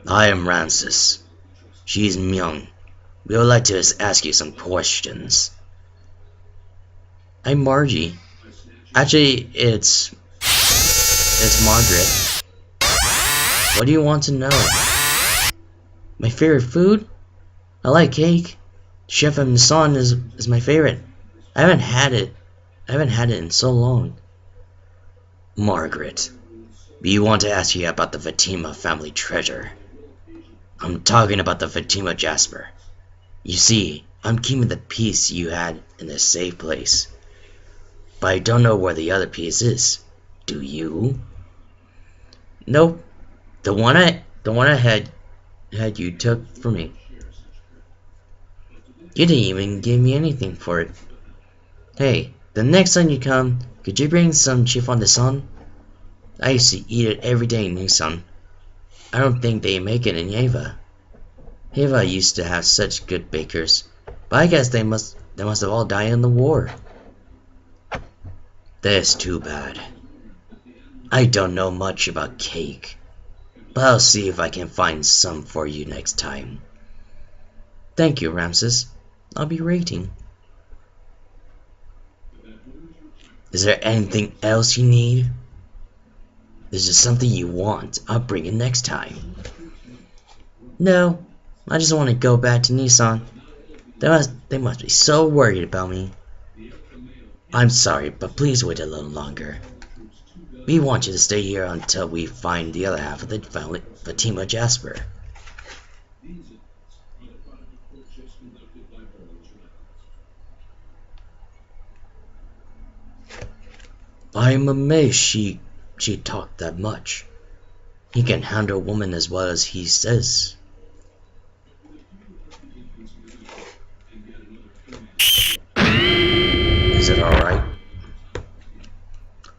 I am Ramses. She is Myung. We would like to ask you some questions. I'm Margie. Actually, it's Margaret. What do you want to know? My favorite food? I like cake. Chef and Son is my favorite. I haven't had it. I haven't had it in so long. Margaret, we want to ask you about the Fatima family treasure. I'm talking about the Fatima Jasper. You see, I'm keeping the piece you had in a safe place. But I don't know where the other piece is. Do you? Nope. The one I had you took from me. You didn't even give me anything for it. Hey, the next time you come, could you bring some chiffon de son? I used to eat it every day in Nissan. I don't think they make it in Ava. Ava used to have such good bakers, but I guess they must have all died in the war. That's too bad. I don't know much about cake, but I'll see if I can find some for you next time. Thank you, Ramses. I'll be waiting. Is there anything else you need? Is there something you want? I'll bring it next time. No, I just want to go back to Nissan. They must be so worried about me. I'm sorry, but please wait a little longer. We want you to stay here until we find the other half of the Fatima Jasper. I'm amazed she talked that much. He can handle a woman as well as he says. Is it alright?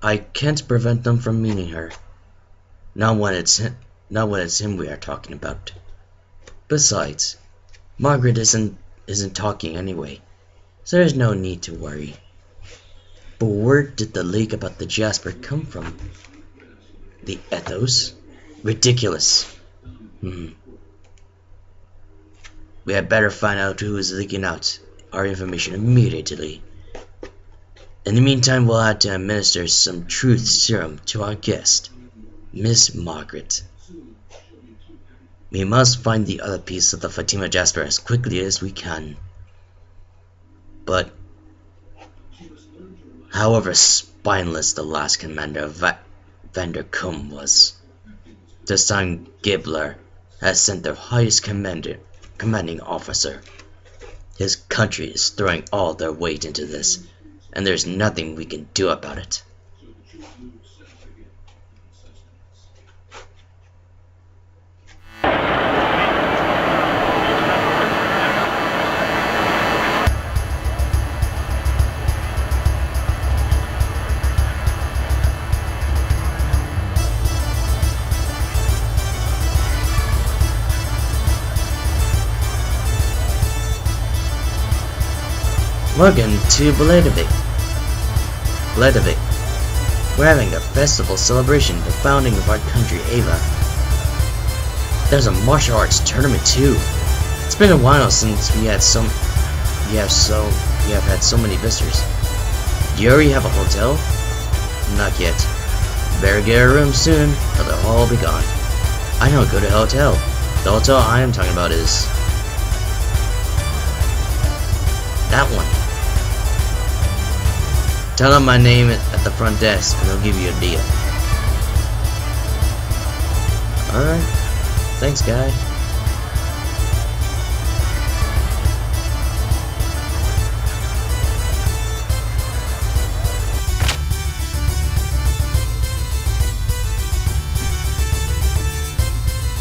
I can't prevent them from meeting her. Not when it's him we are talking about. Besides, Margaret isn't talking anyway, so there's no need to worry. But where did the leak about the Jasper come from? The ethos? Ridiculous. We had better find out who is leaking out our information immediately. In the meantime, we'll have to administer some truth serum to our guest, Miss Margaret. We must find the other piece of the Fatima Jasper as quickly as we can. But however spineless the last commander of Vanderkum was, this time Gibbler has sent their highest commanding officer. His country is throwing all their weight into this, and there's nothing we can do about it. Welcome to Bledavik. We're having a festival celebration of the founding of our country, Ava. There's a martial arts tournament too. It's been a while since we have had so many visitors. Do you already have a hotel? Not yet. Better get a room soon, or they'll all be gone. I don't go to a hotel. The hotel I am talking about is that one. Tell them my name at the front desk and they'll give you a deal. Alright. Thanks, guy.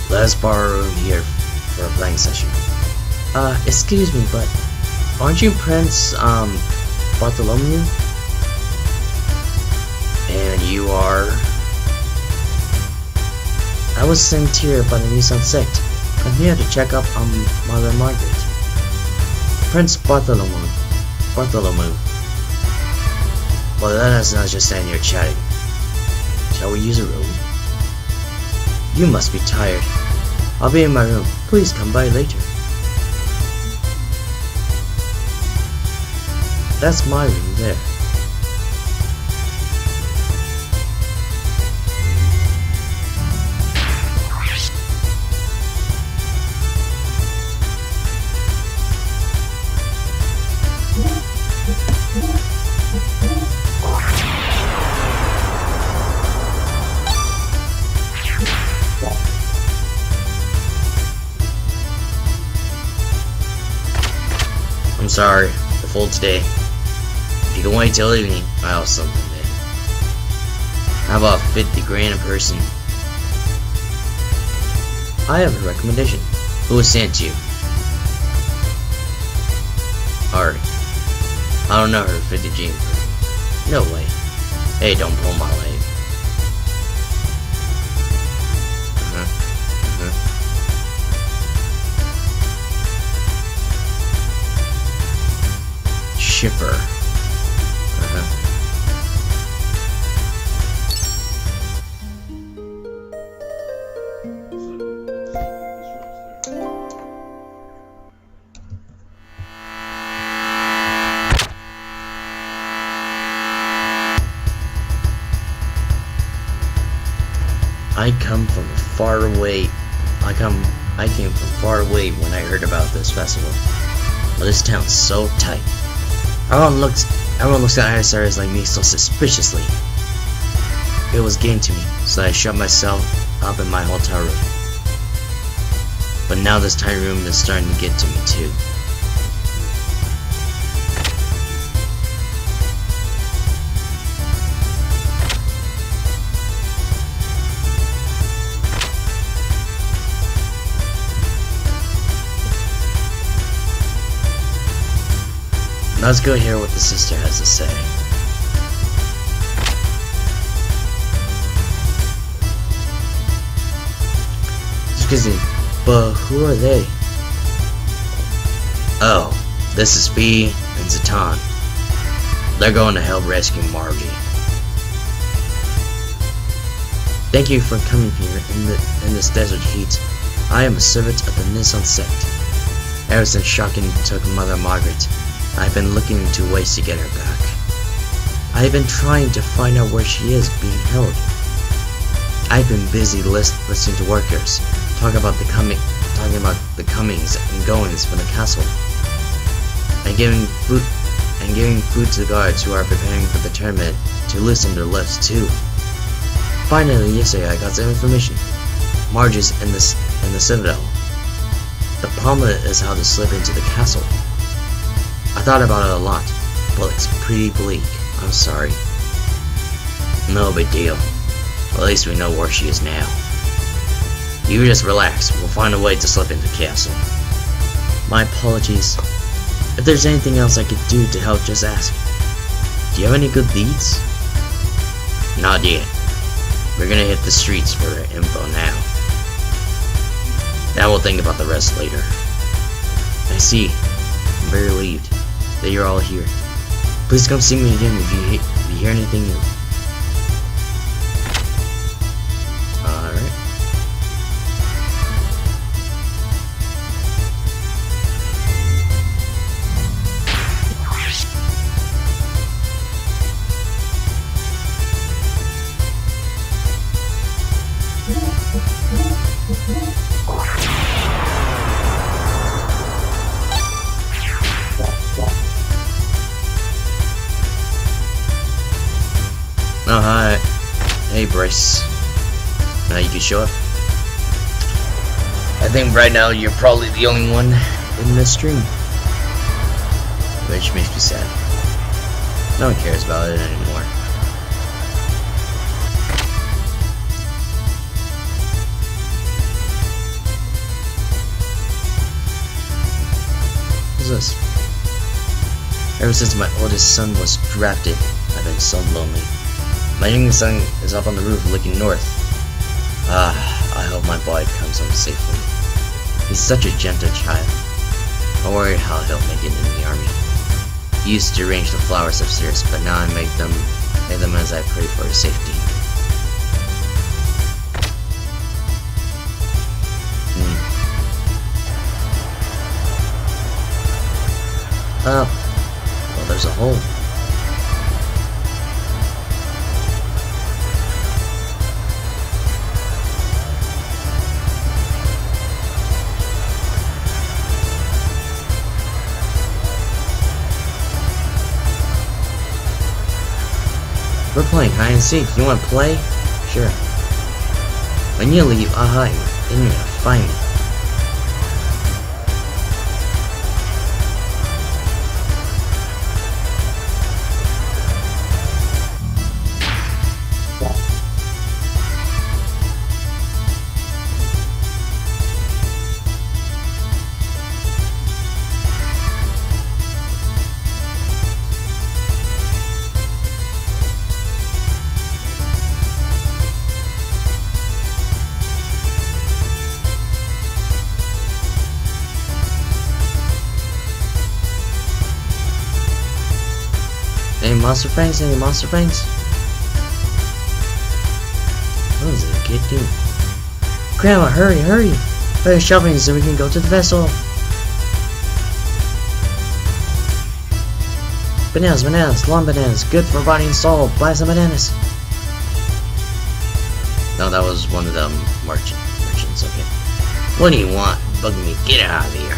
Let's borrow a room here for a playing session. Excuse me, but aren't you Prince, Bartholomew? And you are... I was sent here by the Nissan sect. I'm here to check up on Mother Margaret. Prince Bartholomew. Well, let us not just stand here chatting. Shall we use a room? You must be tired. I'll be in my room. Please come by later. That's my room there. I'm sorry, the full today. If you can wait till evening, I'll have something then. How about 50 grand a person? I have a recommendation. Who was sent to you? Ari. I don't know her, 50 G in person. No way. Hey, don't pull my leg. Shipper. I came from far away when I heard about this festival. But this town's so tight. Everyone looks at outsiders like me so suspiciously. It was getting to me, so I shut myself up in my hotel room. But now this tiny room is starting to get to me too. Let's go hear what the sister has to say. Excuse me, but who are they? Oh, this is B and Zatan. They're going to help rescue Margie. Thank you for coming here in this desert heat. I am a servant of the Nissan sect. Ever since Shocking took Mother Margaret, I've been looking into ways to get her back. I've been trying to find out where she is being held. I've been busy listening to workers talking about the comings and goings from the castle, and giving food to the guards who are preparing for the tournament to loosen their lips too. Finally, yesterday I got some information. Margie's in the citadel. The problem is how to slip into the castle. I thought about it a lot, but it's pretty bleak. I'm sorry. No big deal. At least we know where she is now. You just relax. We'll find a way to slip into the castle. My apologies. If there's anything else I could do to help, just ask. Do you have any good leads? Not yet. We're gonna hit the streets for info now. Then we'll think about the rest later. I see. I'm very relieved that you're all here. Please come see me again if you hear anything new. Alright. Oh, hi. Hey, Bryce. Now you can show up. I think right now you're probably the only one in this stream. Which makes me sad. No one cares about it anymore. What's this? Ever since my oldest son was drafted, I've been so lonely. My youngest son is up on the roof looking north. I hope my boy comes home safely. He's such a gentle child. I'm worried how he'll make it in the army. He used to arrange the flowers upstairs, but now I make them as I pray for his safety. Oh, there's a hole. We're playing hide and seek. You wanna play? Sure. When you leave, I'll hide. Then you're gonna find me. Any monster fangs? Any monster fangs? What is it kid doing? Grandma, hurry, hurry! Better shopping so we can go to the vessel. Bananas, bananas, long bananas, good for body and soul. Buy some bananas. No, that was one of them merchants. Okay. What do you want? Bug me. Get out of here.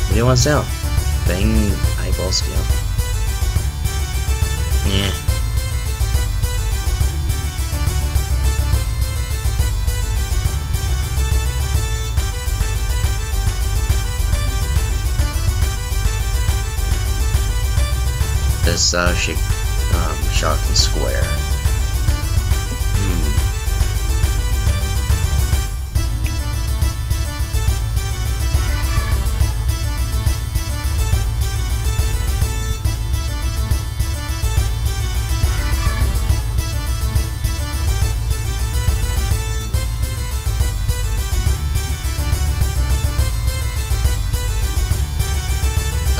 What do you want to sell? Bang eyeball scale. Yeah. This shape, shark and square.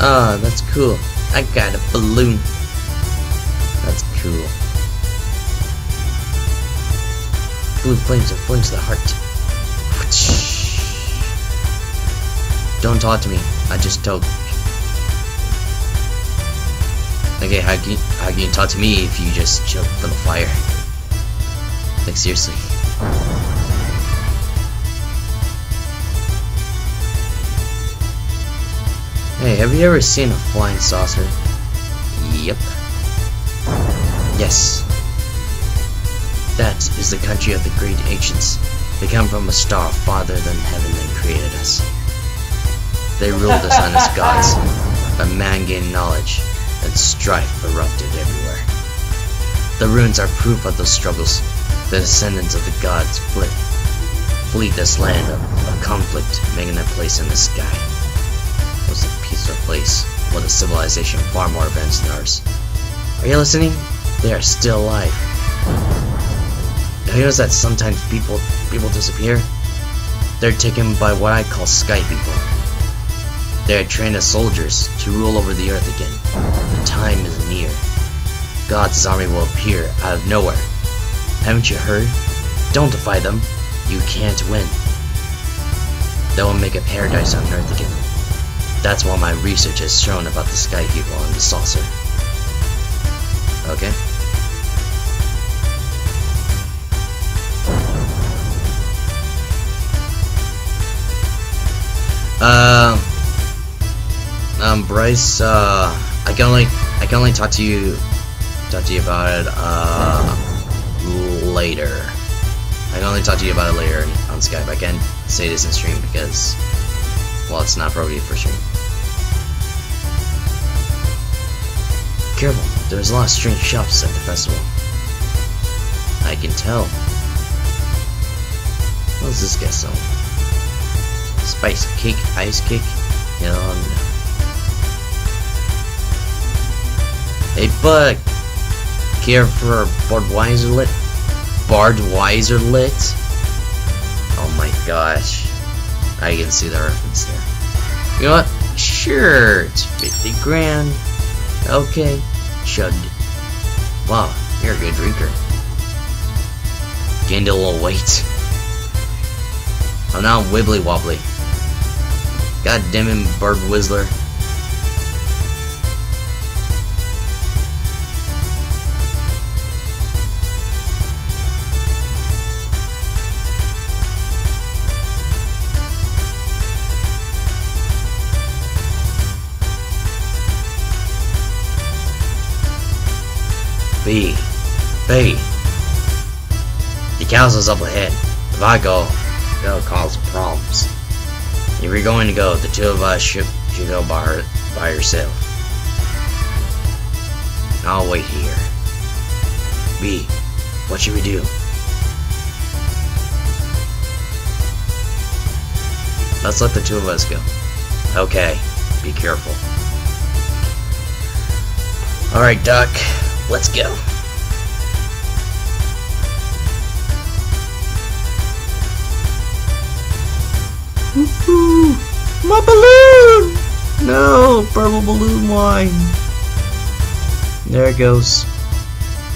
Ah, that's cool. I got a balloon. That's cool. Blue flames and flames of the heart. Don't talk to me. I just told. Okay, how can you talk to me if you just choke for the fire? Like seriously. Hey, have you ever seen a flying saucer? Yep. Yes. That is the country of the great ancients. They come from a star farther than heaven that created us. They ruled us on as gods, but man gained knowledge, and strife erupted everywhere. The ruins are proof of those struggles. The descendants of the gods flee this land of conflict, making their place in the sky. It was a peaceful place, with a civilization far more advanced than ours. Are you listening? They are still alive. Now, you notice that sometimes people disappear? They're taken by what I call sky people. They are trained as soldiers to rule over the earth again. The time is near. God's army will appear out of nowhere. Haven't you heard? Don't defy them. You can't win. They will make a paradise on earth again. That's what my research has shown about the sky people and the saucer. Okay? Bryce, I can only talk to you about it later. I can only talk to you about it later on Skype. I can't say this in stream because, well, it's not appropriate for stream. Careful, there's a lot of strange shops at the festival. I can tell. What does this guy sell? Spice cake, ice cake. Hell no. Hey bud, care for a Budweiser lit? Budweiser lit? Oh my gosh. I can see the reference there. You know what? Sure, it's 50 grand. Okay, chugged. Wow, you're a good drinker. Gained a little weight. I'm now wibbly wobbly. God damn it, Barb Whistler. B. The castle's up ahead. If I go, it'll cause problems. If you're going to go, the two of us should go by yourself. I'll wait here. B. What should we do? Let's let the two of us go. Okay. Be careful. Alright, Duck. Let's go. Woohoo! My balloon! No, purple balloon wine. There it goes.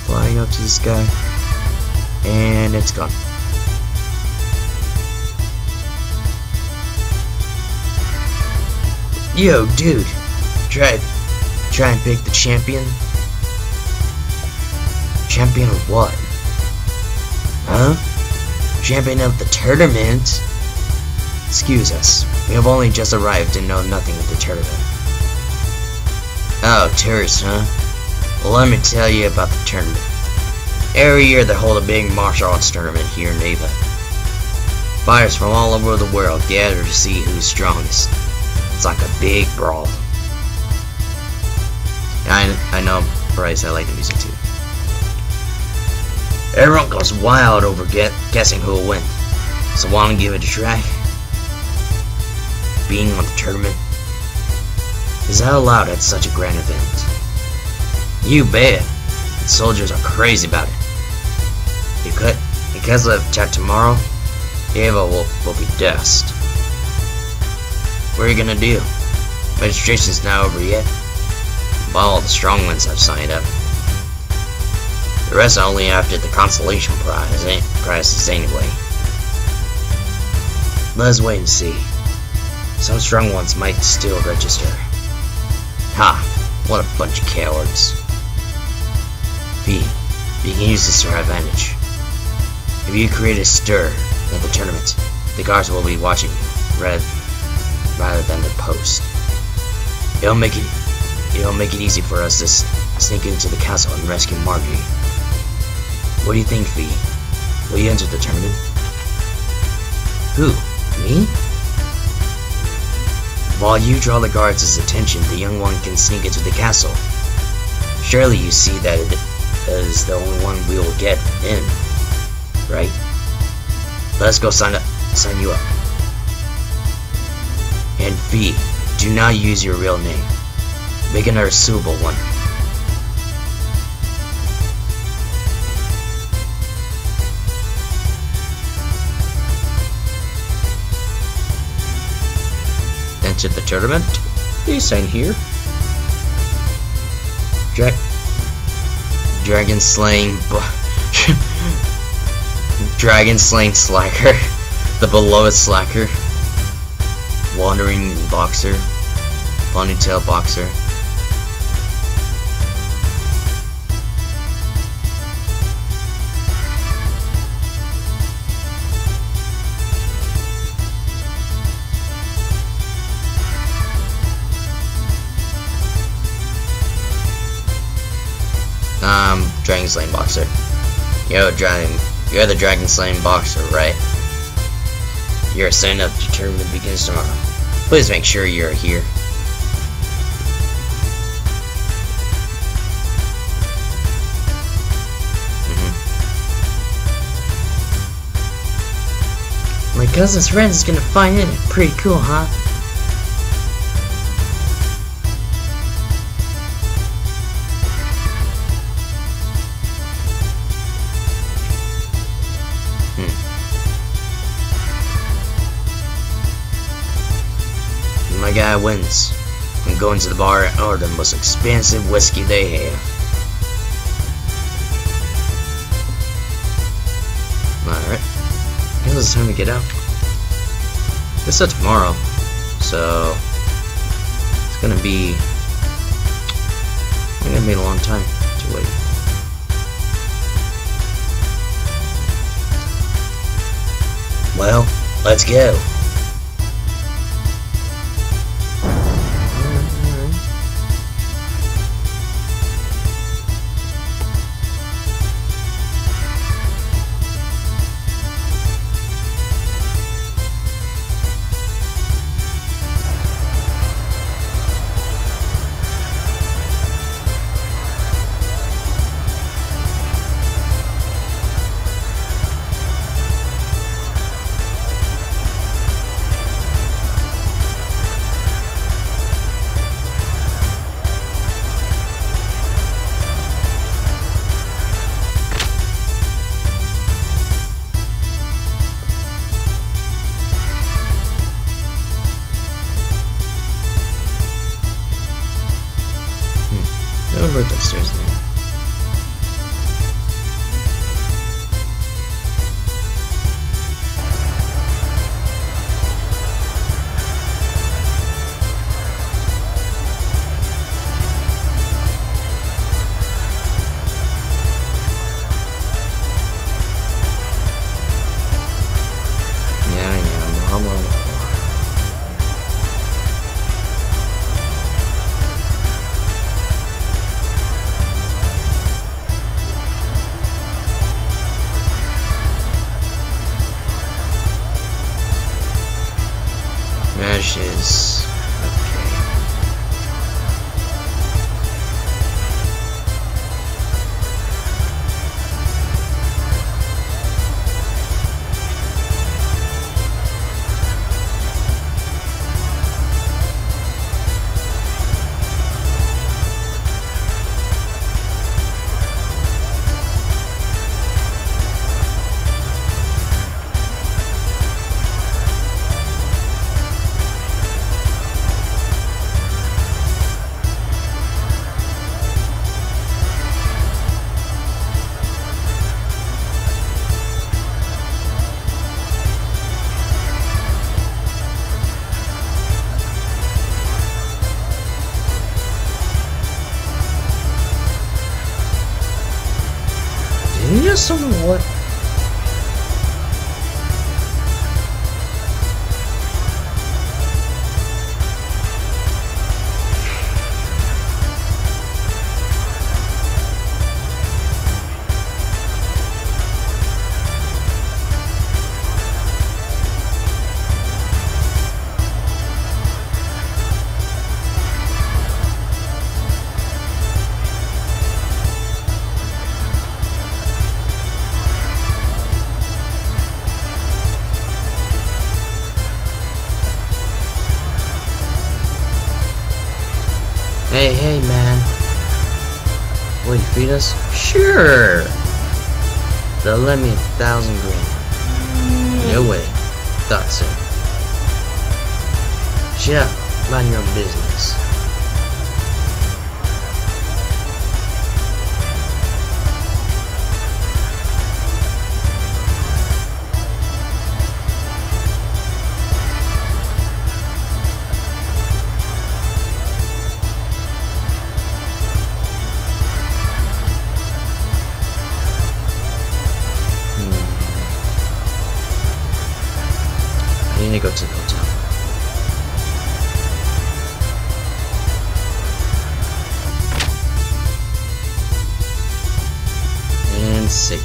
Flying up to the sky. And it's gone. Yo, dude. Try and pick the champion. Champion of what? Huh? Champion of the tournament? Excuse us. We have only just arrived and know nothing of the tournament. Oh, tourists, huh? Well, let me tell you about the tournament. Every year they hold a big martial arts tournament here in Ava. Fighters from all over the world gather to see who's strongest. It's like a big brawl. I know, Bryce, I like the music too. Everyone goes wild over guessing who will win. So wanna give it a try? Being on the tournament? Is that allowed at such a grand event? You bet. The soldiers are crazy about it. Because of attack tomorrow, Ava will be dust. What are you gonna do? Registration's not over yet. But all the strong ones have signed up. The rest are only after the consolation prizes anyway. Let's wait and see. Some strong ones might still register. Ha! What a bunch of cowards. V, you can use this to our advantage. If you create a stir in the tournament, the guards will be watching you, rather than the post. It'll make it easy for us to sneak into the castle and rescue Margie. What do you think, V? Will you enter the tournament? Who? Me? While you draw the guards' attention, the young one can sneak into the castle. Surely you see that it is the only one we will get in, right? Let's go sign you up. And V, do not use your real name. Make another suitable one. Enter the tournament. Please sign here. Dragon slaying slacker. The beloved slacker. Wandering boxer. Ponytail boxer. Dragon Slaying Boxer. You're the Dragon Slaying Boxer, right? Your sign up to tournament begins tomorrow. Please make sure you're here. My cousin's friend is gonna find it pretty cool, huh? My guy wins. I'm going to the bar and order the most expensive whiskey they have. Alright. I guess it's time to get out. It's tomorrow. so it's gonna be a long time to wait. Well, let's go. I'll go upstairs then. Yeah, blah, blah, blah. Ashes. Okay. Did he just summon what? Hey, man. Will you feed us? Sure. They'll lend me 1,000 grand. No way. Thought so. Shut up. Mind your own business. I need to go to the hotel. And save.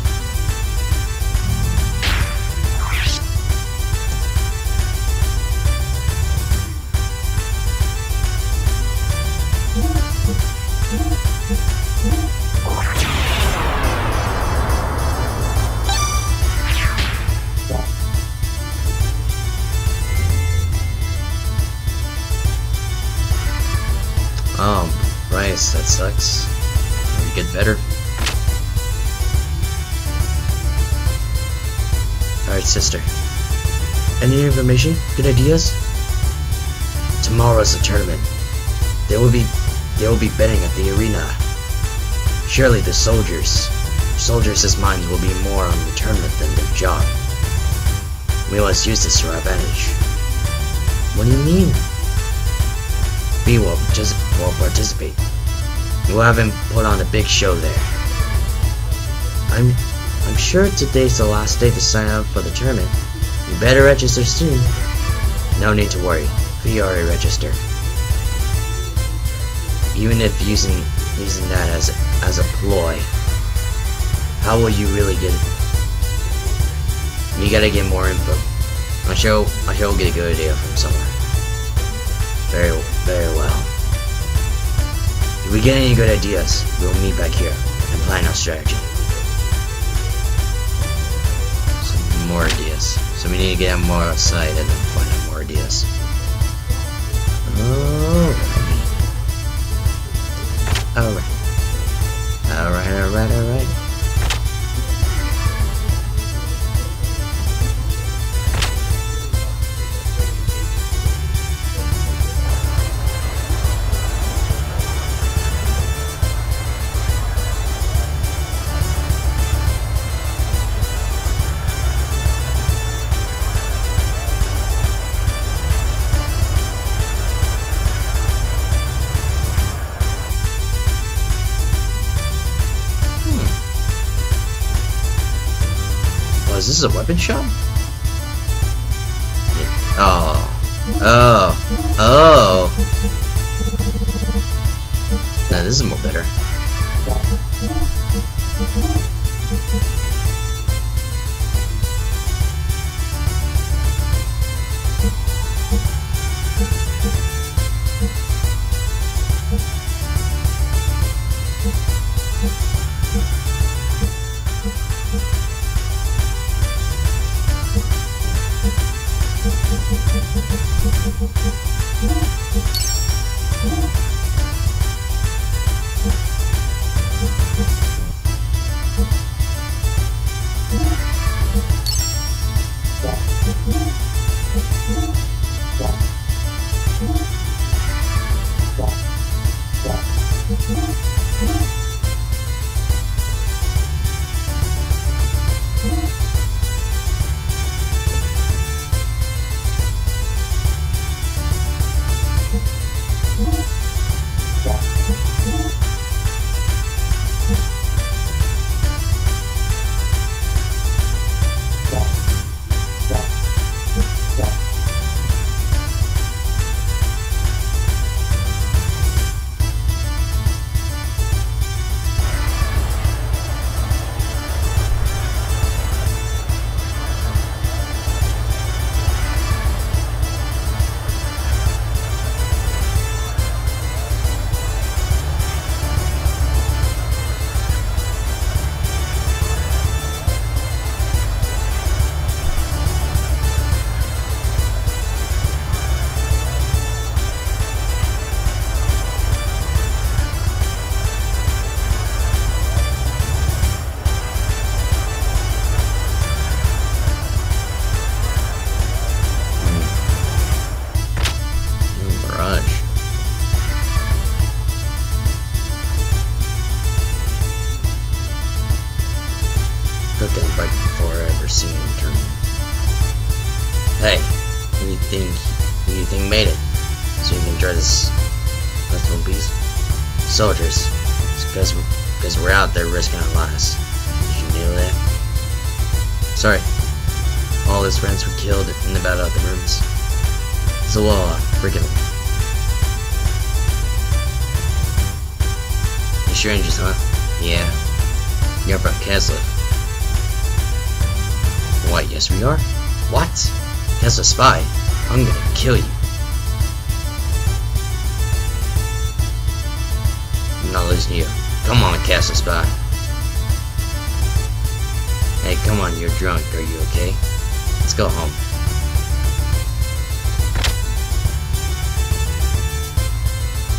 Bryce, that sucks. Can we get better? Alright, sister. Any information? Good ideas? Tomorrow's the tournament. They will be betting at the arena. Surely the soldiers' minds will be more on the tournament than their job. We must use this to our advantage. What do you mean? We will participate. We'll have him put on a big show there. I'm sure today's the last day to sign up for the tournament. You better register soon. No need to worry. We already registered. Even if using that as a ploy, how will you really get it? You gotta get more info. I'm sure we'll get a good idea from somewhere. Very well. If we get any good ideas, we'll meet back here and plan our strategy. Some more ideas. So we need to get more outside and then find out more ideas. Alright. Is this a weapon shop? Oh. Nah, this is more better. Hey, who do you think made it? So you can enjoy this one piece? Soldiers. It's because we're out there risking our lives. Did you know that? Sorry. All his friends were killed in the battle at the ruins. So forgive me. You strangers, huh? Yeah. You're from Kesla. Why, yes we are. What? That's a spy. I'm gonna kill you. I'm not listening to you. Come on, Castle Spy. Hey, come on, you're drunk. Are you okay? Let's go home.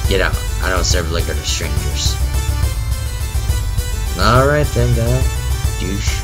Get out. I don't serve liquor to strangers. Alright then, guy. Douche.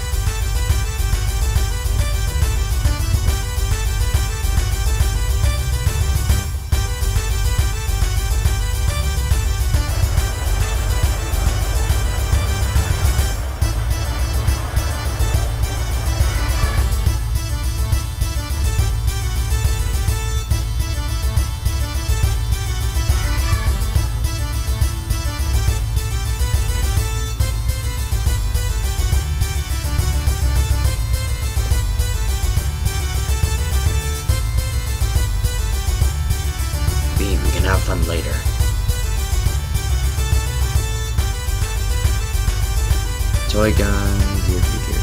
Toy gun. Dear future.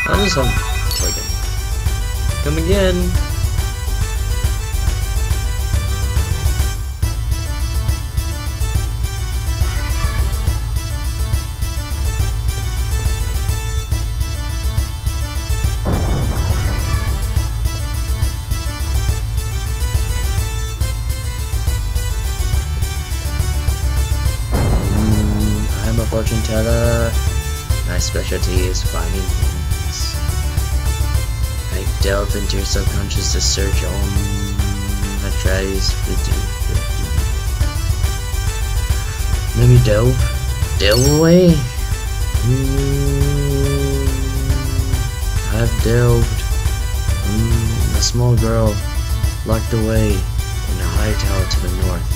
I'll just have toy gun. Come again. I'm a fortune teller. My specialty is finding things. I delve into your subconscious to search all that tries to do. Let me delve away. I've delved. A small girl locked away in a high tower to the north.